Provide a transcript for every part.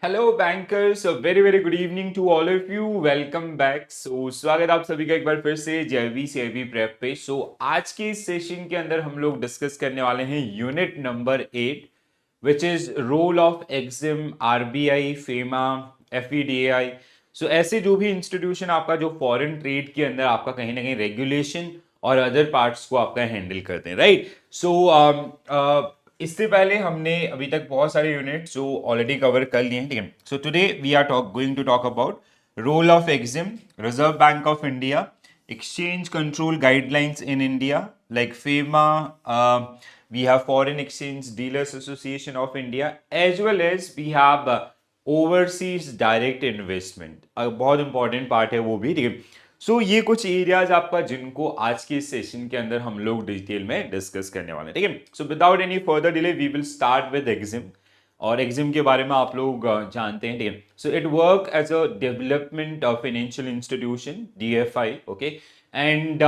Hello bankers, very very good evening to all of you. Welcome back. स्वागत आप सभी का एक बार फिर से जेवी सीआईबी प्रेप पे। आज के इस सेशन के अंदर हम लोग डिस्कस करने वाले हैं unit number 8, which is role of EXIM, RBI, FEMA, FEDAI. ऐसे जो भी इंस्टीट्यूशन आपका जो फॉरेन ट्रेड के अंदर आपका कहीं ना कहीं रेगुलेशन और अदर पार्ट्स को आपका हैंडल करते हैं, राइट। इससे पहले हमने अभी तक बहुत सारे यूनिट्स जो ऑलरेडी कवर कर लिए हैं, ठीक है। Today we are going to talk about role of EXIM, Reserve Bank of India, exchange control guidelines in India like FEMA, we have Foreign Exchange Dealers Association of India, as well as we have overseas direct investment। बहुत important part है वो भी, ठीक है। ये कुछ areas आपका जिनको आज के सेशन के अंदर हम लोग डिटेल में डिस्कस करने वाले हैं, ठीक है। Without any further delay we will start with EXIM. और एग्जिम के बारे में आप लोग जानते हैं, ठीक है। It work as a development financial institution, DFI, okay. And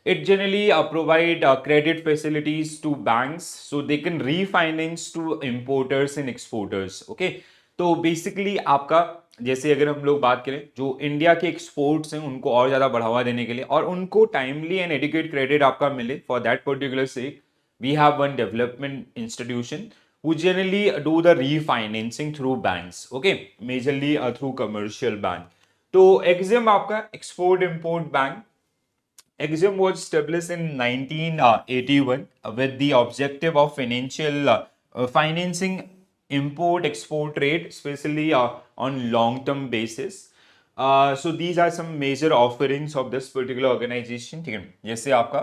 it generally provide credit facilities to banks so they can refinance to importers and exporters, okay। तो बेसिकली आपका जैसे अगर हम लोग बात करें जो इंडिया के एक्सपोर्ट्स हैं उनको और ज्यादा बढ़ावा देने के लिए और उनको टाइमली एंड एडिक्वेट क्रेडिट आपका मिले, for that particular sake we have one development institution who generally do the refinancing through banks, okay, majorly through commercial bank। तो exim आपका export import bank, exim was established in 1981 with the objective of financing import export trade, especially on long term basis। These are some major offerings of this particular organization, ठीक है। जैसे आपका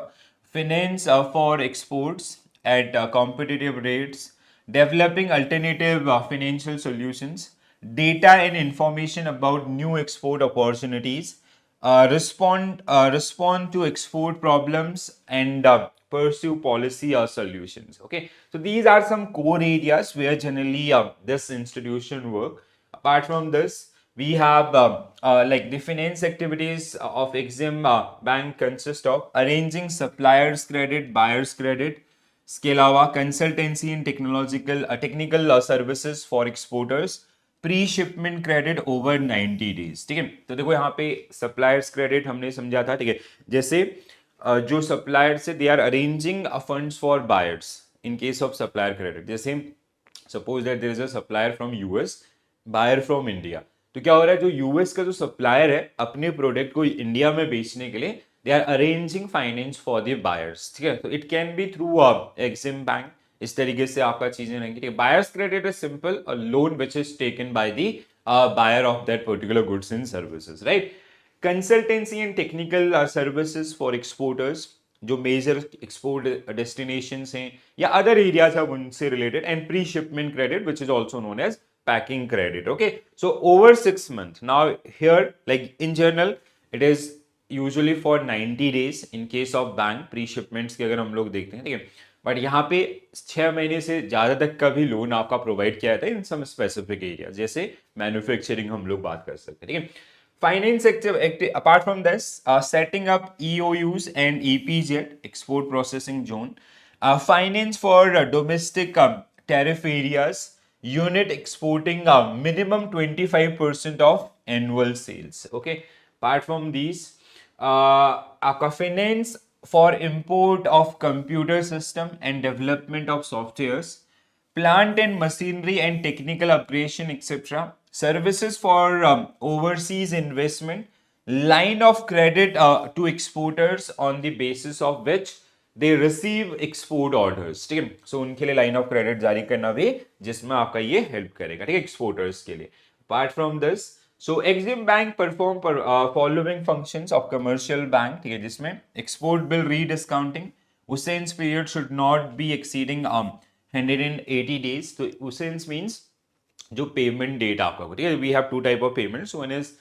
finance for exports at competitive rates, developing alternative financial solutions, data and information about new export opportunities, respond to export problems, and pursue policy solutions. Okay, so these are some core areas where generally this institution work. Apart from this, we have like the finance activities of Exim Bank consist of arranging suppliers credit, buyers credit, इसके अलावा consultancy in technical services for exporters, pre shipment credit over 90 days, ठीक है। तो देखो यहाँ पे suppliers credit हमने समझा था, ठीक है। जैसे जो सप्लायर्स है they are arranging funds for buyers in case of supplier credit. जैसे suppose that there is a supplier from US, buyer from India. तो क्या हो रहा है, जो यूएस का जो सप्लायर है अपने प्रोडक्ट को इंडिया में बेचने के लिए they are arranging finance for the buyers, ठीक है। तो it can be through EXIM Bank, इस तरीके से आपका चीजें रहेंगी, ठीक है। Buyers credit is simple a loan which is taken by the buyer of that particular goods and services, right। Consultancy and technical services for exporters, जो major export destinations हैं या अदर एरियाज है उनसे related, and pre shipment credit which is also known as packing credit, okay। So over 6 months, now here like in general it is usually for 90 days in case of bank pre shipments की अगर हम लोग देखते हैं, ठीक है। But यहाँ पे 6 महीने से ज्यादा तक का भी लोन आपका प्रोवाइड किया जाता है इन सम स्पेसिफिक एरिया, जैसे मैन्युफैक्चरिंग हम लोग बात कर सकते हैं, ठीक है। Finance active apart from this, setting up EOUs and EPZ, export processing zone, finance for domestic tariff areas, unit exporting minimum 25% of annual sales, okay। Apart from these, आपका finance for import of computer system and development of softwares, plant and machinery and technical operation, etc. Services for overseas investment, line of credit to exporters on the basis of which they receive export orders, ठीक है। सो उनके लिए line of credit जारी करना भी जिसमें आपका ये हेल्प करेगा, ठीक है, एक्सपोर्टर्स के लिए। Apart from this, so EXIM bank perform following functions of commercial bank, ठीक है, जिसमें export bill rediscounting, Usance period should not be exceeding 180 days। तो Usance means जो पेमेंट डेट आपका हो, ठीक है। We have two type of payments, one is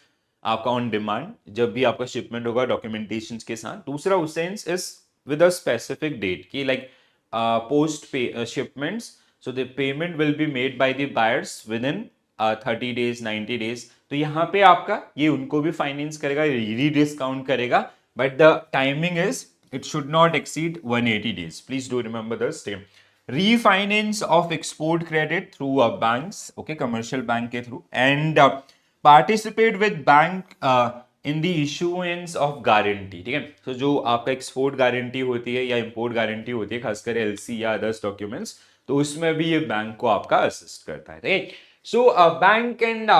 आपका ऑन डिमांड, जब भी आपका शिपमेंट होगा डॉक्यूमेंटेशन के साथ। दूसरा Usance is with a specific date की like post shipments, so the payment will be made by the buyers within 30 days 90 days। तो यहाँ पे आपका ये उनको भी फाइनेंस करेगा, रीडिस्काउंट करेगा, but the timing is it should not exceed 180 days, please do remember this thing। refinance of export credit through banks, okay, commercial bank के through, and participate with bank in the issuance of guarantee, ठीक है। तो जो आपका export guarantee होती है या import guarantee होती है, खासकर एलसी या अदर्स डॉक्यूमेंट्स, तो उसमें भी ये बैंक को आपका असिस्ट करता है, ठीक है। So bank and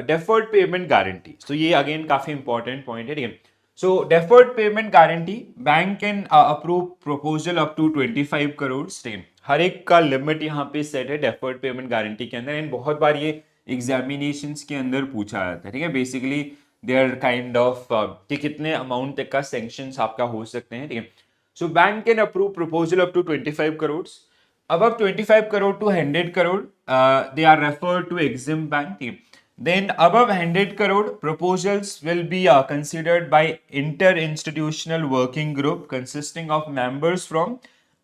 deferred payment guarantee, तो ये अगेन काफी इंपॉर्टेंट पॉइंट है, ठीक है। So deferred payment guarantee, bank can approve proposal up to 25 crore, ठीक, हर एक का लिमिट यहाँ पे सेट है डेफर्ड पेमेंट गारंटी के अंदर, एंड बहुत बार ये एग्जामिनेशंस के अंदर पूछा जाता है, ठीक है। Basically they are kind of कि कितने अमाउंट तक का सैंक्शंस आपका हो सकते हैं, ठीक है। So bank can approve proposal up to 25 crore, above 25 crore to 100 crore, they are referred to Exim Bank team. Then above 100 crore, proposals will be considered by inter-institutional working group consisting of members from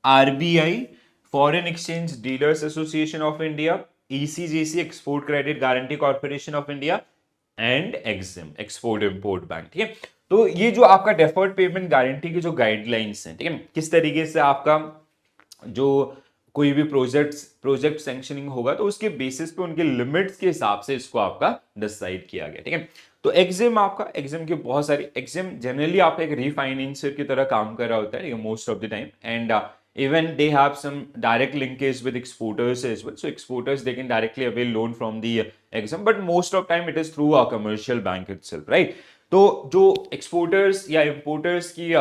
RBI, Foreign Exchange Dealers Association of India, ECGC, Export Credit Guarantee Corporation of India, and Exim, export import bank, ठीक है। तो ये जो आपका deferred payment guarantee की जो guidelines हैं, ठीक है, किस तरीके से आपका जो कोई भी प्रोजेक्ट सैंक्शनिंग होगा तो उसके बेसिस पे उनके लिमिट्स के हिसाब से इसको आपका डिसाइड किया गया, ठीक है। तो एग्जिम आपका, एग्जिम के बहुत सारी, एग्जिम जनरली आपका एक रीफाइनेंसर की तरह काम कर रहा होता है most of the time, and even they have some direct linkage with exporters as well, so exporters they can directly avail loan from the exim, but most of time it is through a commercial bank itself, right? तो जो exporters या importers की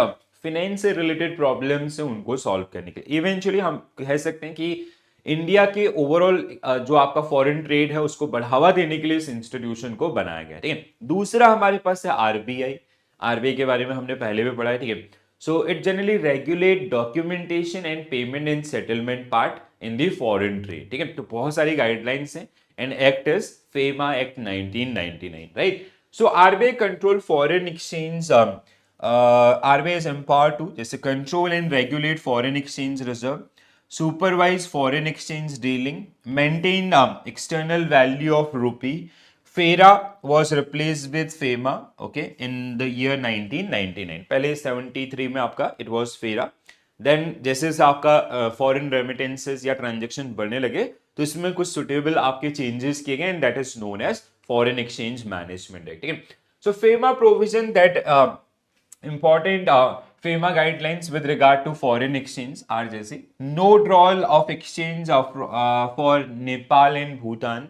finance से related problems है उनको solve करने के लिए इवेंचुअली हम कह सकते हैं कि इंडिया के ओवरऑल जो आपका फॉरेन ट्रेड है उसको बढ़ावा देने के लिए इस इंस्टीट्यूशन को बनाया गया, ठीक है। दूसरा हमारे पास है आरबीआई, आरबीआई के बारे में हमने पहले भी पढ़ा है, ठीक है। So it generally regulate documentation and payment and settlement part in the foreign trade, ठीक है। तो बहुत सारी गाइडलाइंस हैं, and act is FEMA act 1999, right. So RBI control foreign exchange, RBI is empowered to जैसे control and regulate foreign exchange reserve, supervise foreign exchange dealing, maintain external value of rupee. FERA was replaced with FEMA, okay, in the year 1999. पहले 73 में आपका it was FERA. Then जैसे से आपका foreign remittances या transaction बढ़ने लगे तो इसमें कुछ suitable आपके changes किए गए, and that is known as Foreign Exchange Management Act, ठीक है। So FEMA provision that important FEMA guidelines with regard to foreign exchange are जैसे no drawal of exchange of for Nepal and Bhutan,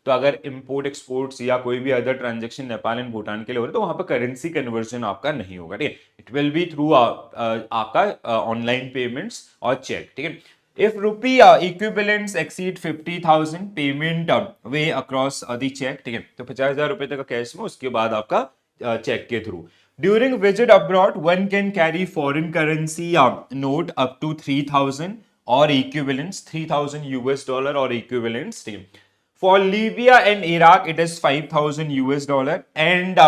तो अगर import exports या कोई भी other transaction Nepal and Bhutan के लिए हो रहा है तो वहां पर करेंसी कन्वर्जन आपका नहीं होगा, ठीक है। इट विल बी थ्रू आपका ऑनलाइन पेमेंट्स और चेक, ठीक है। If rupee equivalents exceed 50,000, payment way across the check, ठीक है। तो 50,000 रुपए तक का कैश में, उसके बाद आपका चेक के through. During visit abroad, one can carry foreign currency note up to 3,000 or equivalents, 3,000 US dollar or equivalents. For Libya and Iraq, it is 5,000 US dollar, and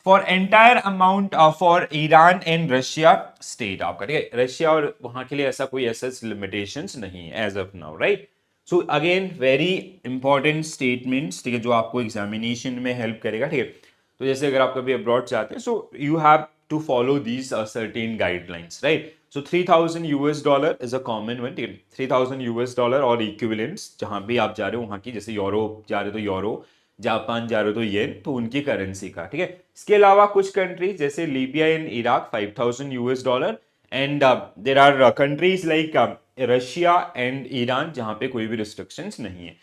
for entire amount for Iran and Russia state आपका, ठीक है। Russia और वहां के लिए ऐसा कोई assets limitations नहीं है as of now, right? So again very important statements, ठीक है, जो आपको एग्जामिनेशन में हेल्प करेगा, ठीक है। तो जैसे अगर आप कभी अब्रॉड जाते हैं, so you have to follow these certain guidelines, right. So 3,000 US dollar is a common one, ठीक है। 3,000 US डॉलर और इक्विवेलेंट्स जहां भी आप जा रहे हो वहां की, जैसे यूरोप जा रहे हो तो यूरो, जापान जा रहे हो तो येन, तो उनकी करेंसी का, ठीक है। इसके अलावा कुछ कंट्रीज जैसे Libya and Iraq 5,000 US dollar, and there are countries like Russia and Iran जहां पे कोई भी रिस्ट्रिक्शंस नहीं है।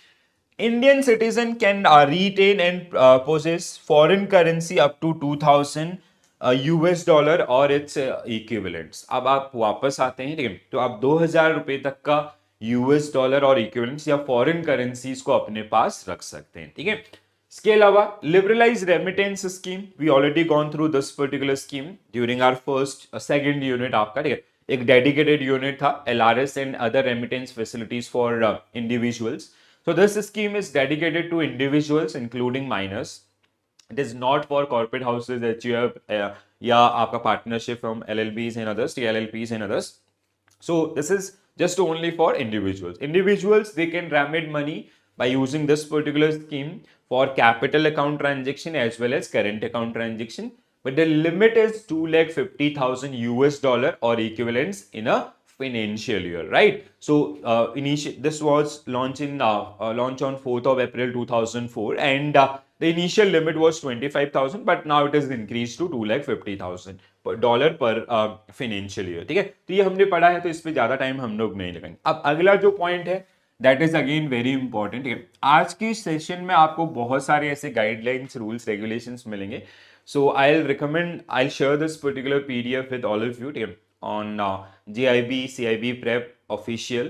Indian citizen can retain and possess foreign currency up to 2,000 US dollar और इट्स इक्विवेलेंट्स। अब आप वापस आते हैं, ठीक है, तो आप 2,000 रुपए तक का US डॉलर और इक्विवेलेंट्स या फॉरेन करेंसीज को अपने पास रख सकते हैं, ठीक है। इसके अलावा liberalise remittance scheme, we already gone through this particular scheme during our first second unit आपका, ठीक है। एक डेडिकेटेड यूनिट था LRS and other remittance facilities for individuals. So this scheme is dedicated to individuals including minors. It is not for corporate houses that you have या आपका partnership from LLBs and others, LLPs and others. So this is just only for individuals. Individuals, they can remit money by using this particular scheme for capital account transaction as well as current account transaction. But the limit is 250,000 US dollar or equivalents in a financial year, right? So this was launched on 4th of April 2004, and the initial limit was 25,000, but now it is increased to 2,50,000 per dollar per financial year. ठीक है, तो ये हमने पढ़ा है, तो इस पे ज्यादा टाइम हम लोग नहीं लगाएंगे. अब अगला जो पॉइंट है that is again very important. ठीक है, आज के सेशन में आपको बहुत सारे ऐसे गाइडलाइंस, रूल्स, रेगुलेशंस मिलेंगे. So I'll share this particular PDF with all of you, ठीक है, on JIB CIB Prep official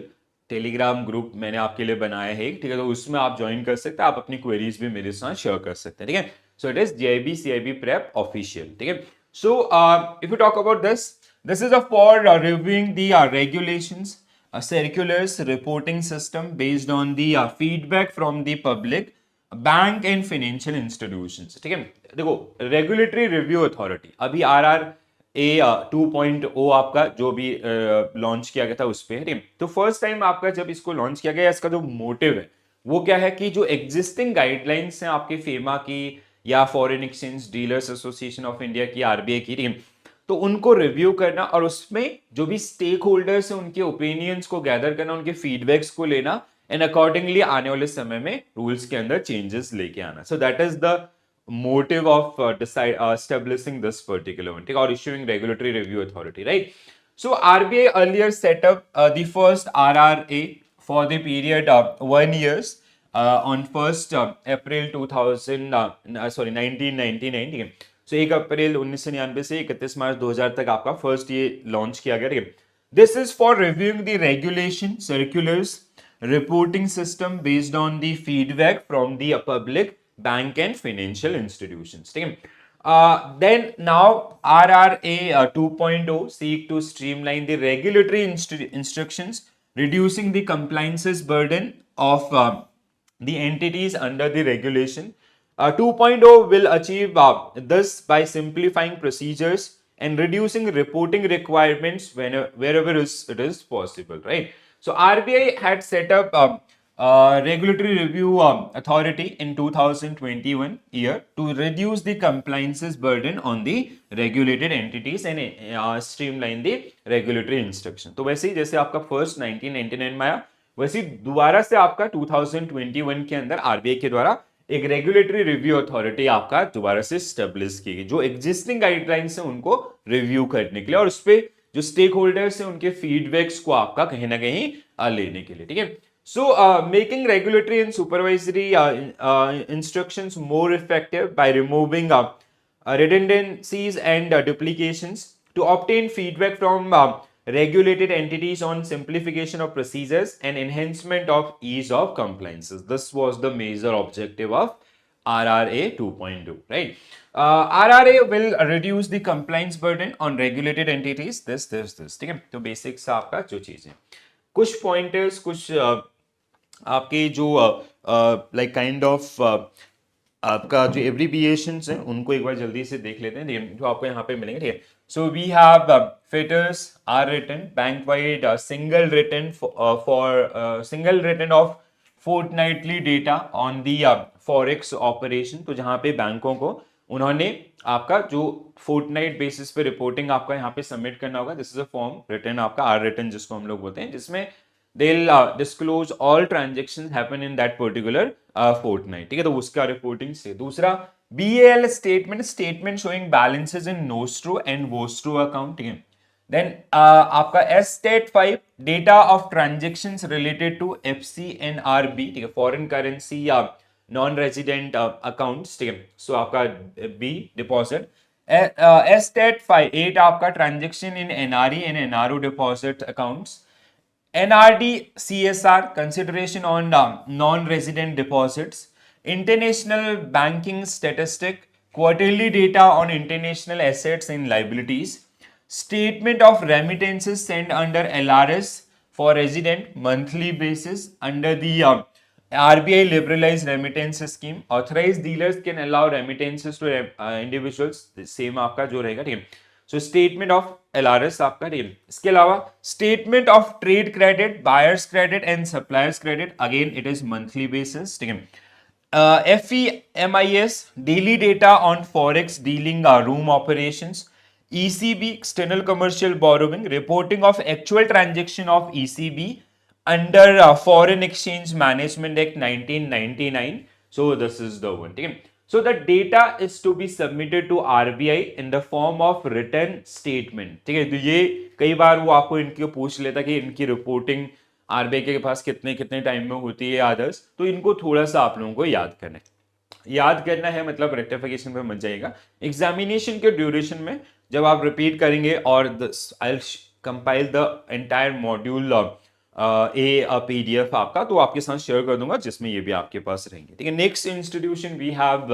Telegram group मैंने आपके लिए बनाया है, ठीक है, तो उसमें आप ज्वाइन कर सकते हैं, आप अपनी क्वेरीज भी मेरे साथ शेयर कर सकते हैं. ठीक है, so it is JIB CIB Prep official. ठीक है, so if you talk about this is for reviewing the regulations, circulars, reporting system based on the feedback from the public, bank and financial institutions. ठीक है, देखो regulatory review authority, अभी RRA 2.0 आपका जो भी launch किया गया था उस पे. ठीक है, तो फर्स्ट टाइम आपका जब इसको लॉन्च किया गया, इसका जो मोटिव है वो क्या है कि जो एग्जिस्टिंग गाइडलाइंस हैं आपके फेमा की या foreign exchange dealers association of India की, RBI की, ठीक है, तो उनको रिव्यू करना और उसमें जो भी स्टेक होल्डर्स हैं उनके ओपिनियंस को गैदर करना, उनके फीडबैक्स को लेना एंड अकॉर्डिंगली आने वाले समय में रूल्स के अंदर चेंजेस लेके आना. So that is the motive of establishing this particular one, ठीक है, और issuing regulatory review authority, right. So RBI earlier set up the first RRA for the period of 1 year on 1st April 1999. ठीक है, सो 1 अप्रैल 1999 से 31 मार्च 2000 तक आपका first ये launch किया गया. ठीक है, this is for reviewing the regulation, circulars, reporting system based on the feedback from the public, bank and financial institutions. ठीक है, then now RRA 2.0 seek to streamline the regulatory instructions, reducing the compliances burden of the entities under the regulation. 2.0 will achieve this by simplifying procedures and reducing reporting requirements wherever it is possible, right? So RBI had set up regulatory review authority in 2021 year to reduce the compliances burden on the regulated entities and streamline the regulatory instruction. तो वैसे ही जैसे आपका first 1999 में आया, वैसे दोबारा से आपका 2021 के अंदर RBI के द्वारा एक रेगुलेटरी रिव्यू अथॉरिटी आपका दोबारा से स्टेब्लिश की गई, जो एग्जिस्टिंग गाइडलाइंस है उनको रिव्यू करने के लिए और उस पे जो स्टेक होल्डर्स हैं उनके फीडबैक्स को आपका कहीं ना कहीं लेने के लिए. ठीक है, so making regulatory and supervisory instructions more effective by removing redundancies and duplications to obtain feedback from regulated entities on simplification of procedures and enhancement of ease of compliances. This was the major objective of RRA 2.0, right? RRA will reduce the compliance burden on regulated entities. This. ठीक है, तो basics आपका जो चीजें, कुछ pointers, कुछ आपके जो लाइक काइंड ऑफ आपका जो एब्रिविएशंस हैं उनको एक बार जल्दी से देख लेते हैं जो आपको यहाँ पे मिलेंगे. ठीक है, so we have FITRs are written bank wide single written of fortnightly data on the forex operation. तो जहाँ पे बैंकों को उन्होंने आपका जो फोर्टनाइट बेसिस पे रिपोर्टिंग आपका यहाँ पे सबमिट करना होगा. This is a form written आपका R written जिसको हम लोग बोलते हैं, जिसमें they'll disclose all transactions happen in that particular fortnight. ठीक है, तो उसका रिपोर्टिंग से. दूसरा BAL statement showing balances in nostro and vostro account. ठीक है, then आपका STAT 5 data of transactions related to FCNRB, ठीक है, foreign currency या नॉन रेजिडेंट अकाउंट्स. ठीक है, सो आपका B डिपॉजिट. STAT 8 आपका transaction in NRE and NRO deposit accounts. NRD CSR consideration on non-resident deposits. International banking statistic, quarterly data on international assets and liabilities. Statement of remittances sent under LRS for resident monthly basis under the RBI liberalized remittance scheme. Authorized dealers can allow remittances to individuals. Same आपका जो रहेगा. ठीक है, so statement of LRS आपका. इसके अलावा statement of trade credit, buyers credit and suppliers credit, again it is monthly basis. ठीक है, FEMIS daily data on forex dealing room operations. ECB, external commercial borrowing, reporting of actual transaction of ECB under Foreign Exchange Management Act 1999. So this is the one. Okay? So the data is to be submitted to RBI in the form of written statement. ठीक है, तो ये कई बार वो आपको इनकी पूछ लेता कि इनकी रिपोर्टिंग आरबीआई के पास कितने कितने टाइम में होती है अदर्स, तो इनको थोड़ा सा आप लोगों को याद करना है, मतलब रेक्टिफिकेशन पे मत जाइएगा। एग्जामिनेशन के ड्यूरेशन में जब आप रिपीट करेंगे और I will compile the entire module PDF आपका, तो आपके साथ शेयर कर दूंगा जिसमें ये भी आपके पास रहेंगे। ठीक है, next institution we have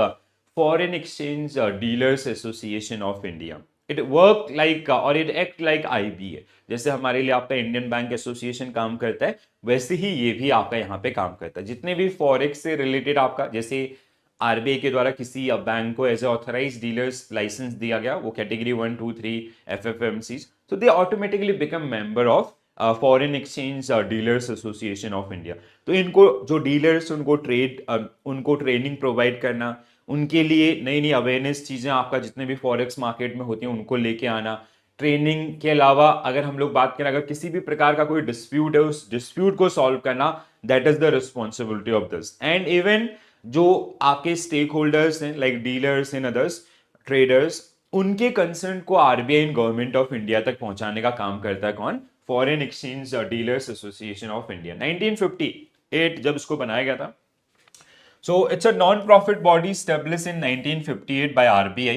foreign exchange dealers association of India. It work like और इट एक्ट लाइक IBA। जैसे हमारे लिए आपका इंडियन बैंक एसोसिएशन काम करता है, वैसे ही ये भी आपका यहाँ पे काम करता है। जितने भी फॉरेक्स से रिलेटेड आपका, जैसे आरबीआई के द्वारा किसी बैंक को as a authorise dealers licence दिया गया, वो category 1, 2, 3 FFMCs, so they automatically become member of foreign exchange dealers association of India. तो इनको जो डीलर्स उनको ट्रेनिंग प्रोवाइड करना, उनके लिए नई नई अवेयरनेस चीजें आपका जितने भी फॉरेक्स मार्केट में होती हैं उनको लेके आना। ट्रेनिंग के अलावा अगर हम लोग बात करें, अगर किसी भी प्रकार का कोई डिस्प्यूट है, उस डिस्प्यूट को सॉल्व करना, that is the responsibility of this. And even जो आपके स्टेक होल्डर्स हैं like dealers and others traders, उनके कंसर्न को RBI and government of India तक पहुंचाने का काम करता है कौन? Foreign exchange dealers association of India. 1958 जब इसको बनाया गया था। So it's a non-profit body established in 1958 by RBI.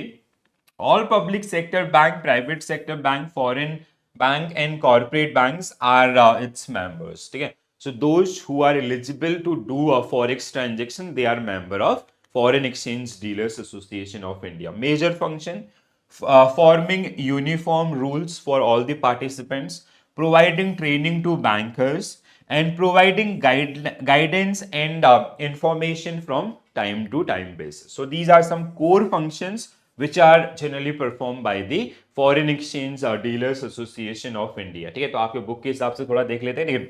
All public sector bank, private sector bank, foreign bank and corporate banks are its members. ठीक है? So those who are eligible to do a forex transaction, they are member of Foreign Exchange Dealers Association of India. Major function, forming uniform rules for all the participants, providing training to bankers, and providing guidance and information from time to time basis. So these are some core functions which are generally performed by the Foreign Exchange Dealers Association of India. ठीक है, तो आपके book के हिसाब से थोड़ा देख लेते हैं।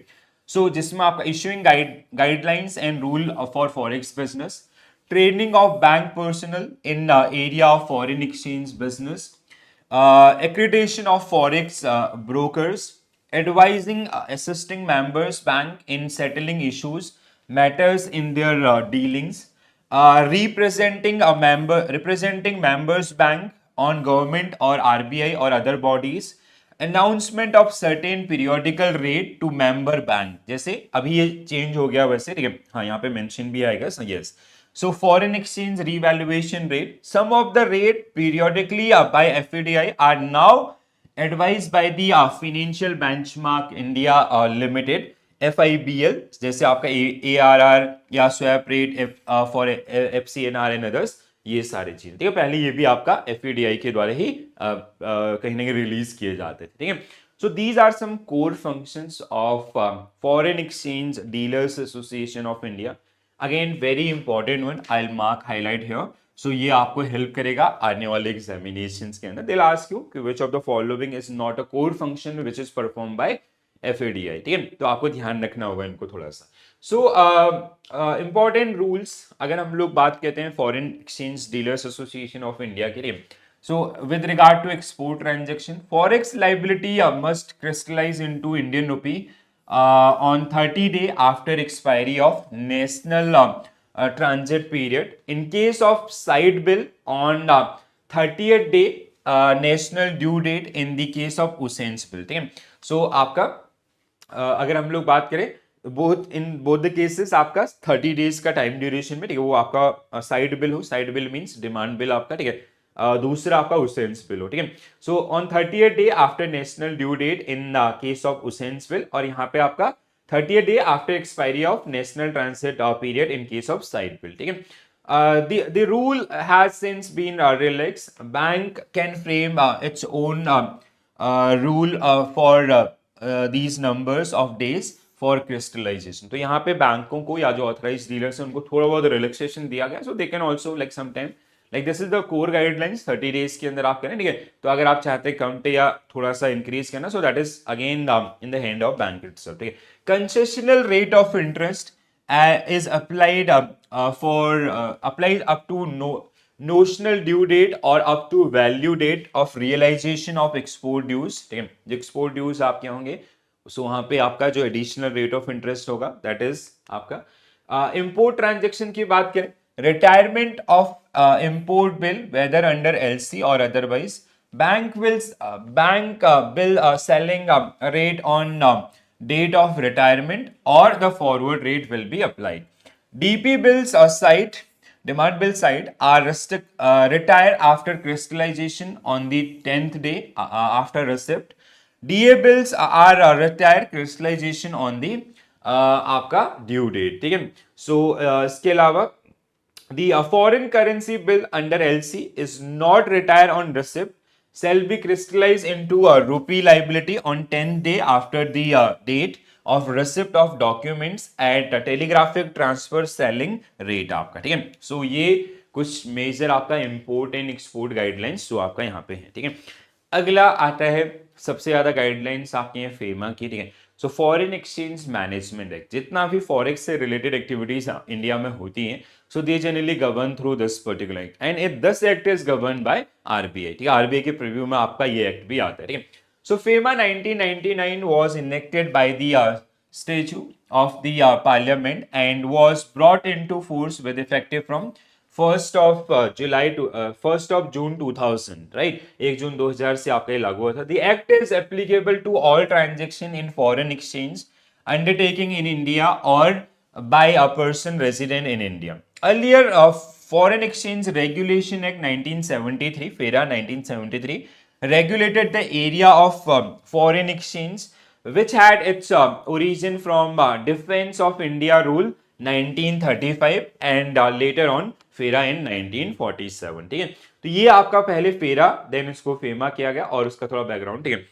सो जिसमें आपका issuing guidelines and rule for forex business, training of bank personal in area of foreign exchange business, accreditation of forex brokers, advising, assisting members bank in settling issues, matters in their dealings, representing members bank on government or RBI or other bodies, announcement of certain periodical rate to member bank। जैसे अभी ये change हो गया वैसे, ठीक है, हाँ यहाँ पे मेंशन भी आएगा। Yes, so foreign exchange revaluation rate, some of the rate periodically by FDI are now advised by the Financial Benchmark India Limited, FIBL, जैसे आपका ARR या swap rate for FCNR and others, ये सारी चीजें। ठीक है, पहले ये भी आपका FDI के द्वारा ही कहीं ना कहीं रिलीज किए जाते थे। ठीक है, so these are some core functions of Foreign Exchange Dealers Association of India. Again, very important one, I'll mark highlight here. So ये आपको हेल्प करेगा आने वाले एग्जामिनेशंस के अंदर। They'll ask you कि which of the following is not a core function which is performed by FADI। ठीक है, तो आपको ध्यान रखना होगा इनको थोड़ा सा। So important rules, अगर हम लोग बात करते हैं foreign exchange dealers association of India के लिए, so with regard to export transaction, forex liability must crystallize into Indian rupee on 30 day after expiry of national transit period. In case of side bill on 30th day national due date in the case of Ussain's bill। ठीक है, सो आपका अगर हम लोग बात करें both the cases आपका 30 days का टाइम ड्यूरेशन में, ठीक है, वो आपका साइड बिल हो, side bill means demand bill आपका, ठीक है, दूसरा आपका Ussain's bill हो। ठीक है, so on 30th day after national due date in case of Ussain's bill, और यहाँ पे आपका 30th day after expiry of national transit period in case of side bill। ठीक है, the rule has since been relaxed. Bank can frame its own rule for these numbers of days for crystallization। तो यहाँ पे बैंकों को या जो authorise dealers हैं उनको थोड़ा बहुत रिलैक्सेशन दिया गया। So they can also like some time like this is the core guidelines, 30 days के अंदर आप करें। ठीक है, तो अगर आप चाहते हैं कम पे या थोड़ा सा इंक्रीज करना, so that is again in the hand of bank itself. ठीक है, concessional rate of interest is applied applied up to notional due date और up to value date of realisation of export dues, ठीक है, जो export dues आपके होंगे सो वहां पे आपका जो एडिशनल रेट ऑफ इंटरेस्ट होगा दैट इज आपका इंपोर्ट ट्रांजेक्शन की बात करें, retirement of import bill whether under LC और otherwise, bank bill selling rate on date of retirement or the forward rate will be applied. DP bills side, demand bill side are retire after crystallization on the 10th day after receipt. DA bills are retire crystallization on the आपका due date, ठीक है. सो इसके अलावा the foreign currency bill under LC is not retire on receipt shall be crystallized into a rupee liability on 10th day after the date of receipt of documents at a telegraphic transfer selling rate आपका, ठीक है. सो ये कुछ major आपका import and export guidelines जो आपका यहाँ पे है, ठीक है. अगला आता है सबसे ज्यादा गाइडलाइंस आपकी है फेमा की, ठीक है. So foreign exchange management act, जितना भी फॉरेक्स से रिलेटेड एक्टिविटीज इंडिया में होती हैं so they generally govern through this particular act and it this act is govern by RBI, ठीक है. आरबीआई के प्रीव्यू में आपका ये एक्ट भी आता है, ठीक है. So FEMA 1999 was enacted by the statute of the parliament and was brought into force with effective from 1st of July to 1st of June 2000, right? 1 जून 2000 से आपका ये लागू हुआ था. The act is applicable to all transaction in foreign exchange undertaking in India or by a person resident in India. Earlier, Foreign Exchange Regulation Act 1973, FERA 1973, regulated the area of foreign exchange, which had its origin from Defense of India Rule 1935 and later on फेरा इन 1947, ठीक है. तो ये आपका पहले फेरा then इसको FEMA किया गया और उसका थोड़ा बैकग्राउंड, ठीक है.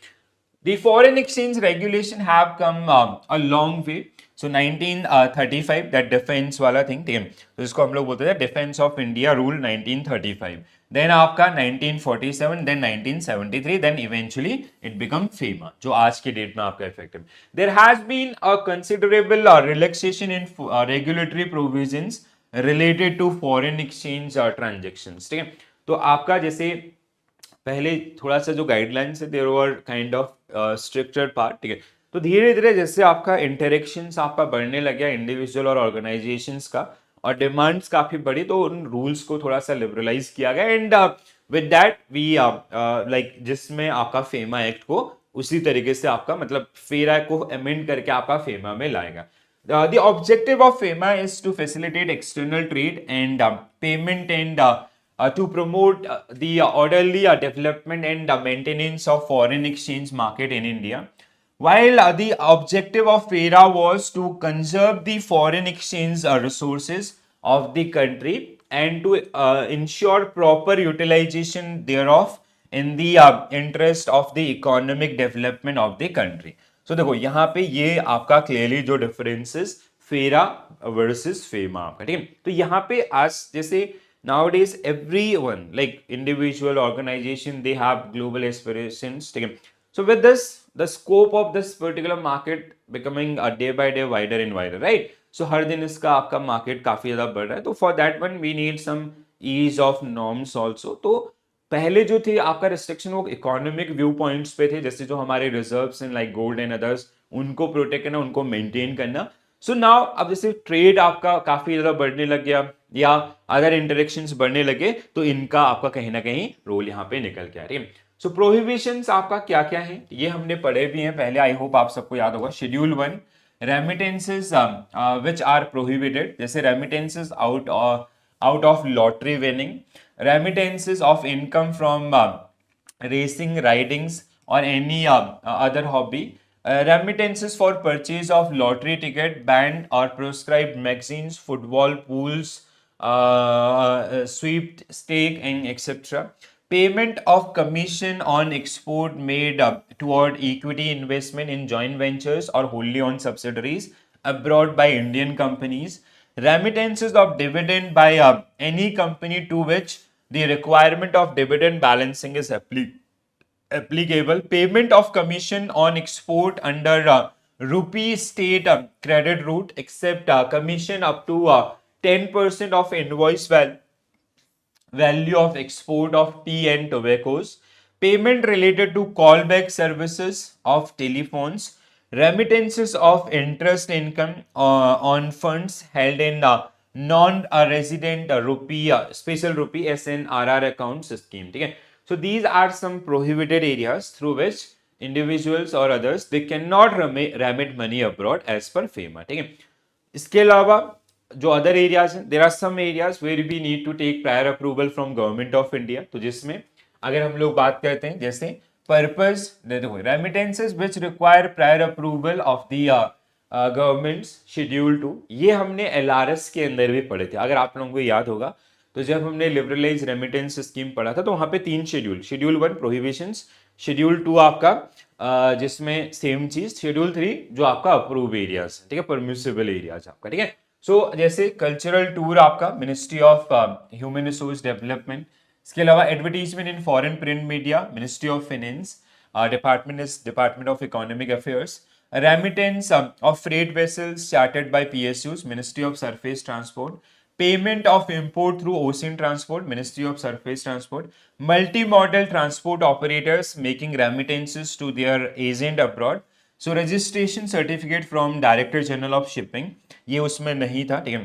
The foreign exchange regulation have come a long way. So 1935 that defense वाला थिंग, ठीक है, तो इसको हम लोग बोलते थे Defence of India Rule 1935. Then आपका 1947, then 1973, then eventually it become FEMA जो आज के डेट में आपका effective. There has been a considerable relaxation in regulatory provisions related to foreign exchange transactions, ठीक है. तो आपका जैसे पहले थोड़ा सा जो गाइडलाइंस है there were kind of structured part, ठीक है. तो धीरे धीरे जैसे आपका इंटरेक्शंस आपका बढ़ने लग गया इंडिविजुअल और ऑर्गेनाइजेशंस का और डिमांड्स काफी बढ़ी तो उन रूल्स को थोड़ा सा लिबरलाइज किया गया and with that we like जिसमें आपका फेमा एक्ट को उसी तरीके से आपका मतलब फेरा को अमेंड करके आपका फेमा में लाएगा. The objective of FEMA is to facilitate external trade and payment and to promote the orderly development and maintenance of foreign exchange market in India. While the objective of FERA was to conserve the foreign exchange resources of the country and to ensure proper utilization thereof in the interest of the economic development of the country. So देखो यहाँ पे ये आपका clearly जो differences फेरा versus FEMA आपका, ठीक है. तो यहाँ पे आज जैसे nowadays everyone like individual organization they have global aspirations, ठीक है. So with this the scope of this particular market becoming day by day wider and wider, right? So हर दिन इसका आपका मार्केट काफी ज्यादा बढ़ रहा है तो for that one we need some ease of norms also. तो पहले जो थे आपका रिस्ट्रिक्शन वो इकोनॉमिक व्यू पॉइंट्स पे थे जैसे जो हमारे reserves in like gold and others उनको प्रोटेक्ट करना उनको मेंटेन करना. सो नाउ अब जैसे ट्रेड आपका काफी ज्यादा बढ़ने लग गया या अदर इंटरेक्शंस बढ़ने लगे तो इनका आपका कहीं ना कहीं रोल यहाँ पे निकल के आ रही है. सो प्रोहिबिशंस आपका क्या क्या है ये हमने पढ़े भी हैं पहले, आई होप आप सबको याद होगा. Schedule 1 remittances which are prohibited, जैसे remittances out of lottery winning, remittances of income from racing, ridings or any other hobby, remittances for purchase of lottery ticket, banned or proscribed magazines, football, pools, sweepstake and etc. Payment of commission on export made toward equity investment in joint ventures or wholly owned subsidiaries abroad by Indian companies, remittances of dividend by any company to which the requirement of dividend balancing is applicable, payment of commission on export under rupee state credit route except commission up to 10% of invoice value of export of tea and tobaccos, payment related to callback services of telephones, remittances of interest income on funds held in non-resident rupee special rupee SNRR account scheme. ठीक है, so these are some prohibited areas through which individuals or others they cannot remit money abroad as per FEMA. ठीक है, इसके अलावा जो other areas हैं, there are some areas where we need to take prior approval from Government of India. तो जिसमें अगर हम लोग बात करते हैं जैसे पर्पस, देखो remittances which require prior approval of the government schedule 2, ये हमने एलआरएस के अंदर भी पढ़े थे. अगर आप लोगों को याद होगा तो जब हमने लिबरलाइज रेमिटेंस स्कीम पढ़ा था तो वहां पे 3 शेड्यूल 1 प्रोहिबिशंस, शेड्यूल 2 आपका जिसमें सेम चीज, शेड्यूल 3 जो आपका अप्रूव एरियाज, ठीक है, परमिसिबल एरियाज आपका. ठीक है, सो जैसे कल्चरल टूर आपका ministry of human resource Development, इसके अलावा advertisement in foreign print media Ministry of Finance, Department of Economic Affairs, remittance of freight vessels chartered by PSUs Ministry of Surface Transport, payment of import through ocean transport ministry of surface transport, multimodal transport operators making remittances to their agent abroad, so registration certificate from director general of shipping, ये उसमें नहीं था. ठीक है,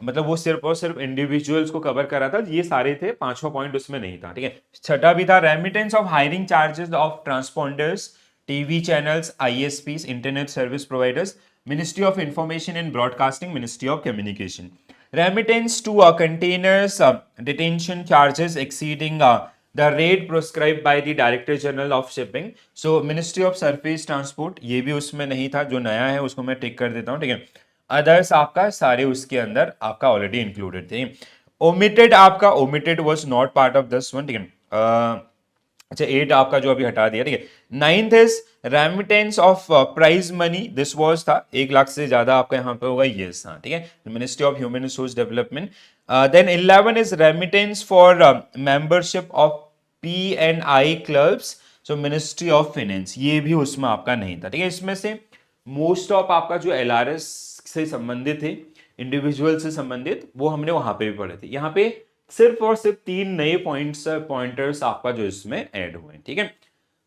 मतलब वो सिर्फ और सिर्फ इंडिविजुअल्स को कवर करा था, ये सारे थे, 5वां पॉइंट उसमें नहीं था. ठीक है, छठा भी था remittance of hiring charges of transponders, TV channels, ISPs, internet service providers, ministry of information and broadcasting, ministry of communication. Remittance to containers detention charges exceeding the rate prescribed by the Director General of Shipping. So Ministry of Surface Transport ये भी उसमें नहीं था, जो नया है उसको मैं टिक कर देता हूँ. ठीक है, अदर्स आपका सारे उसके अंदर आपका ऑलरेडी इंक्लूडेड थे. ओमिटेड आपका omitted was not part of this one. ठीक है, अच्छा 8 आपका जो अभी हटा दिया. ठीक है, 9th is remittance of prize money, this was था 1 लाख से ज्यादा आपका यहाँ पे होगा, यस हाँ. ठीक है, ministry of human resource development. Then 11 is remittance for membership of पी&आई clubs, so ministry of finance, ये भी उसमें आपका नहीं था. ठीक है, इसमें से मोस्ट ऑफ आपका जो एलआरएस से संबंधित है, इंडिविजुअल से संबंधित, वो हमने वहां पे भी पढ़े थे. यहाँ पे सिर्फ और सिर्फ 3 नए पॉइंटर्स आपका जो इसमें ऐड हुए. ठीक है,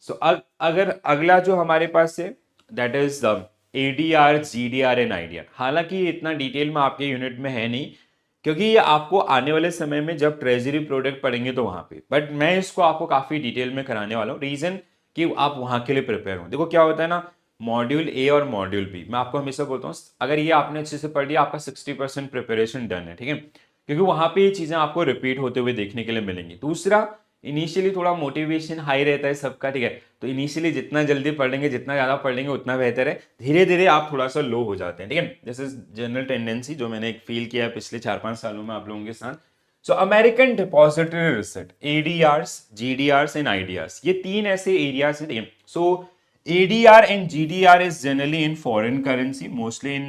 सो अगर अगला जो हमारे पास है that is ADR, GDR and IDR. हालांकि ये इतना डिटेल में आपके यूनिट में है नहीं, क्योंकि ये आपको आने वाले समय में जब ट्रेजरी प्रोडक्ट पढ़ेंगे तो वहां पे, बट मैं इसको आपको काफी डिटेल में कराने वाला हूँ. रीजन कि आप वहां के लिए प्रिपेयर हो. देखो क्या होता है ना, मॉड्यूल ए और मॉड्यूल बी, मैं आपको हमेशा बोलता हूँ अगर ये आपने अच्छे से पढ़ लिया आपका 60% प्रिपरेशन डन है. ठीक है, क्योंकि वहां पे ये चीजें आपको रिपीट होते हुए देखने के लिए मिलेंगी. दूसरा, इनिशियली थोड़ा मोटिवेशन हाई रहता है सबका. ठीक है, तो इनिशियली जितना जल्दी पढ़ लेंगे, जितना ज्यादा पढ़ लेंगे उतना बेहतर है. धीरे धीरे आप थोड़ा सा लो हो जाते हैं. ठीक है, दिस इज जनरल टेंडेंसी जो मैंने फील किया है पिछले 4-5 सालों में आप लोगों के साथ. So American depository receipt, ADRs, GDRs and IDRs, ये 3 ऐसे एरियाज हैं. ठीक है, सो ADR and GDR is generally in foreign currency, mostly in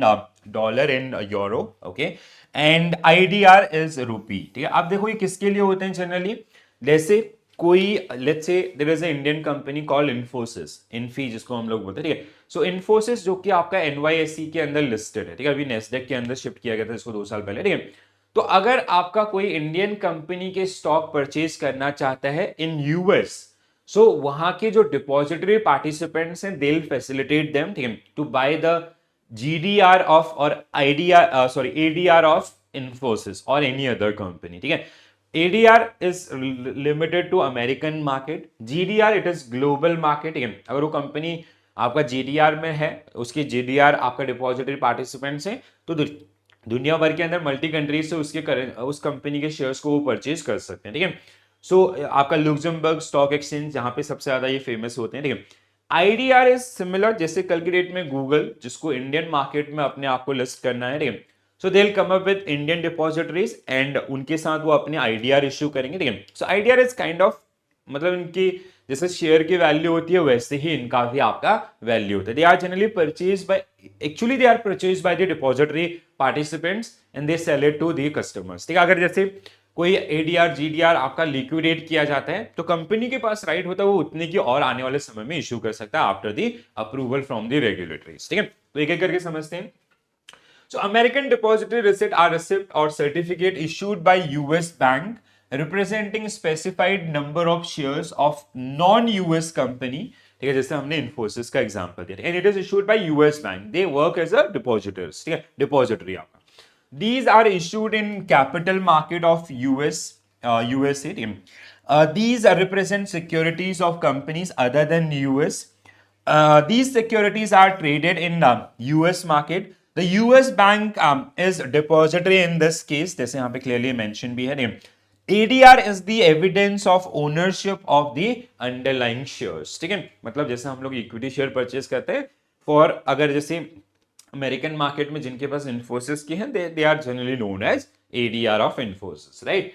dollar and euro, okay, and IDR is rupee. ठीक है, अब देखो ये किसके लिए होते हैं जनरली, जैसे कोई let's say there is a Indian company called Infosys, Infy जिसको हम लोग बोलते हैं. ठीक है, सो इन्फोसिस जो कि आपका NYSE के अंदर लिस्टेड है. ठीक है, अभी नेस्डेक के अंदर शिफ्ट किया गया था इसको 2 साल पहले. ठीक है, तो अगर आपका कोई इंडियन कंपनी के स्टॉक परचेज करना चाहता है इन यूएस, सो वहां के जो डिपॉजिटरी पार्टिसिपेंट्स हैं दे विल फैसिलिटेट देम, ठीक है, to buy the GDR of और एडीआर ऑफ इन्फोसिस और एनी अदर कंपनी. ठीक है, ADR is limited to American market, GDR it is global market. ठीक है, अगर वो कंपनी आपका जीडीआर में है, उसके जीडीआर आपका डिपॉजिटरी पार्टिसिपेंट्स हैं, तो दुनिया भर के अंदर मल्टी कंट्रीज से उस कंपनी के शेयर्स को वो परचेज कर सकते हैं. ठीक है, सो आपका लुक्समबर्ग स्टॉक एक्सचेंज जहां पे सबसे ज्यादा ये फेमस होते हैं. ठीक है, आईडीआर इज सिमिलर, जैसे कल की डेट में गूगल जिसको इंडियन मार्केट में अपने आप को लिस्ट करना है. ठीक है, so they will come up with Indian depositories एंड उनके साथ वो अपने आईडीआर इश्यू करेंगे. ठीक है, so IDR is kind of, मतलब इनकी जैसे शेयर की वैल्यू होती है वैसे ही इनका भी आपका वैल्यू होता है. They are generally purchase by, actually they are purchase by the depository participants and they sell it to the customers. ठीक है, अगर जैसे कोई एडीआर जीडीआर आपका लिक्विडेट किया जाता है तो कंपनी के पास राइट होता है वो उतने की और आने वाले समय में इश्यू कर सकता है after the approval from the regulatories. ठीक है, तो एक एक करके समझते हैं. So American depository receipt or receipt और certificate issued by US bank representing specified number of shares of non US company, ठीक है, जैसे हमने इन्फोसिस का एग्जांपल दिया, and it is issued by US bank, they work as a depositors, ठीक है, depository आपका। These are issued in capital market of USA. These represent securities of companies other than US. These securities are traded in US market. The US bank is depository in this case. जैसे यहाँ पे clearly mention भी है name. ADR is the evidence of ownership of the underlying shares. ठीक है, मतलब जैसे हम लोग इक्विटी शेयर परचेज करते हैं फॉर, अगर जैसे अमेरिकन मार्केट में जिनके पास इन्फोसिस की है, they are generally known as ADR of Infosys, right.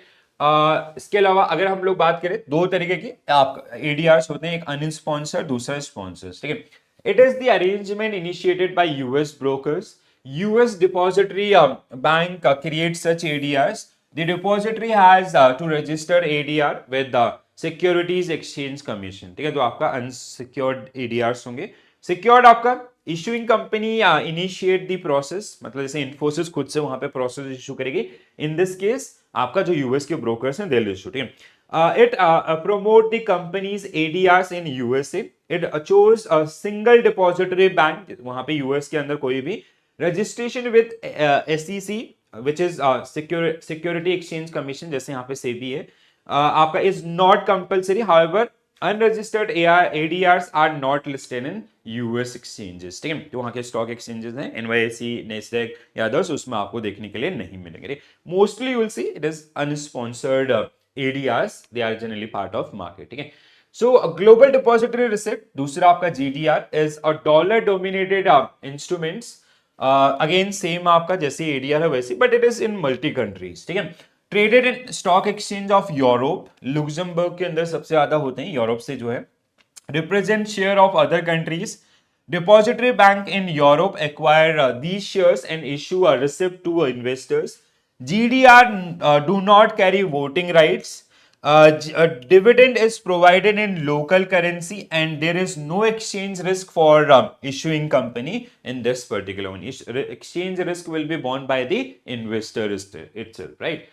इसके अलावा अगर हम लोग बात करें, दो तरीके की आप एडीआर्स होते हैं, एक अनस्पॉन्सर्ड, दूसरा स्पॉन्सर्ड, ठीक है। It is the arrangement initiated by US brokers, US depository bank create such ADRs, the depository has to register ADR with the securities exchange commission, ठीक है, जो आपका अनसिक्योर्ड एडीआर्स होंगे। सिक्योर्ड आपका issuing company initiate the process, मतलब जैसे इन्फोसिस खुद से वहां पे प्रोसेस इशू करेगी, इन दिस केस आपका जो यूएस के ब्रोकर्स हैं, दे विल इशू, ठीक है। It promote the companies ADRs in USA, it chose a single depository bank, वहां पे यूएस के अंदर कोई भी registration with SEC which is security exchange commission, जैसे यहाँ पे सेबी है, आपका is not compulsory, however unregistered ADRs are not listed in US exchanges, ठीक है, तो वहां के स्टॉक एक्सचेंजेस हैं NYSE, NASDAQ या अदर्स, उसमें आपको देखने के लिए नहीं मिलेंगे। Mostly you will see it is unsponsored ADRs, they are generally part of market, ठीक है। सो ग्लोबल डिपॉजिटरी रिसिप्ट, दूसरा आपका GDR is a dollar dominated instruments, again same आपका जैसे ADR है वैसे, but it is in multi countries, ठीक है। Traded in stock exchange of Europe, Luxembourg के अंदर सबसे ज्यादा होते हैं, यूरोप से जो है। Represent share of other countries, depository bank in Europe acquire these shares and issue a receipt to investors. GDR do not carry voting rights. A dividend is provided in local currency and there is no exchange risk for issuing company in this particular one. Exchange risk will be borne by the investor itself, right?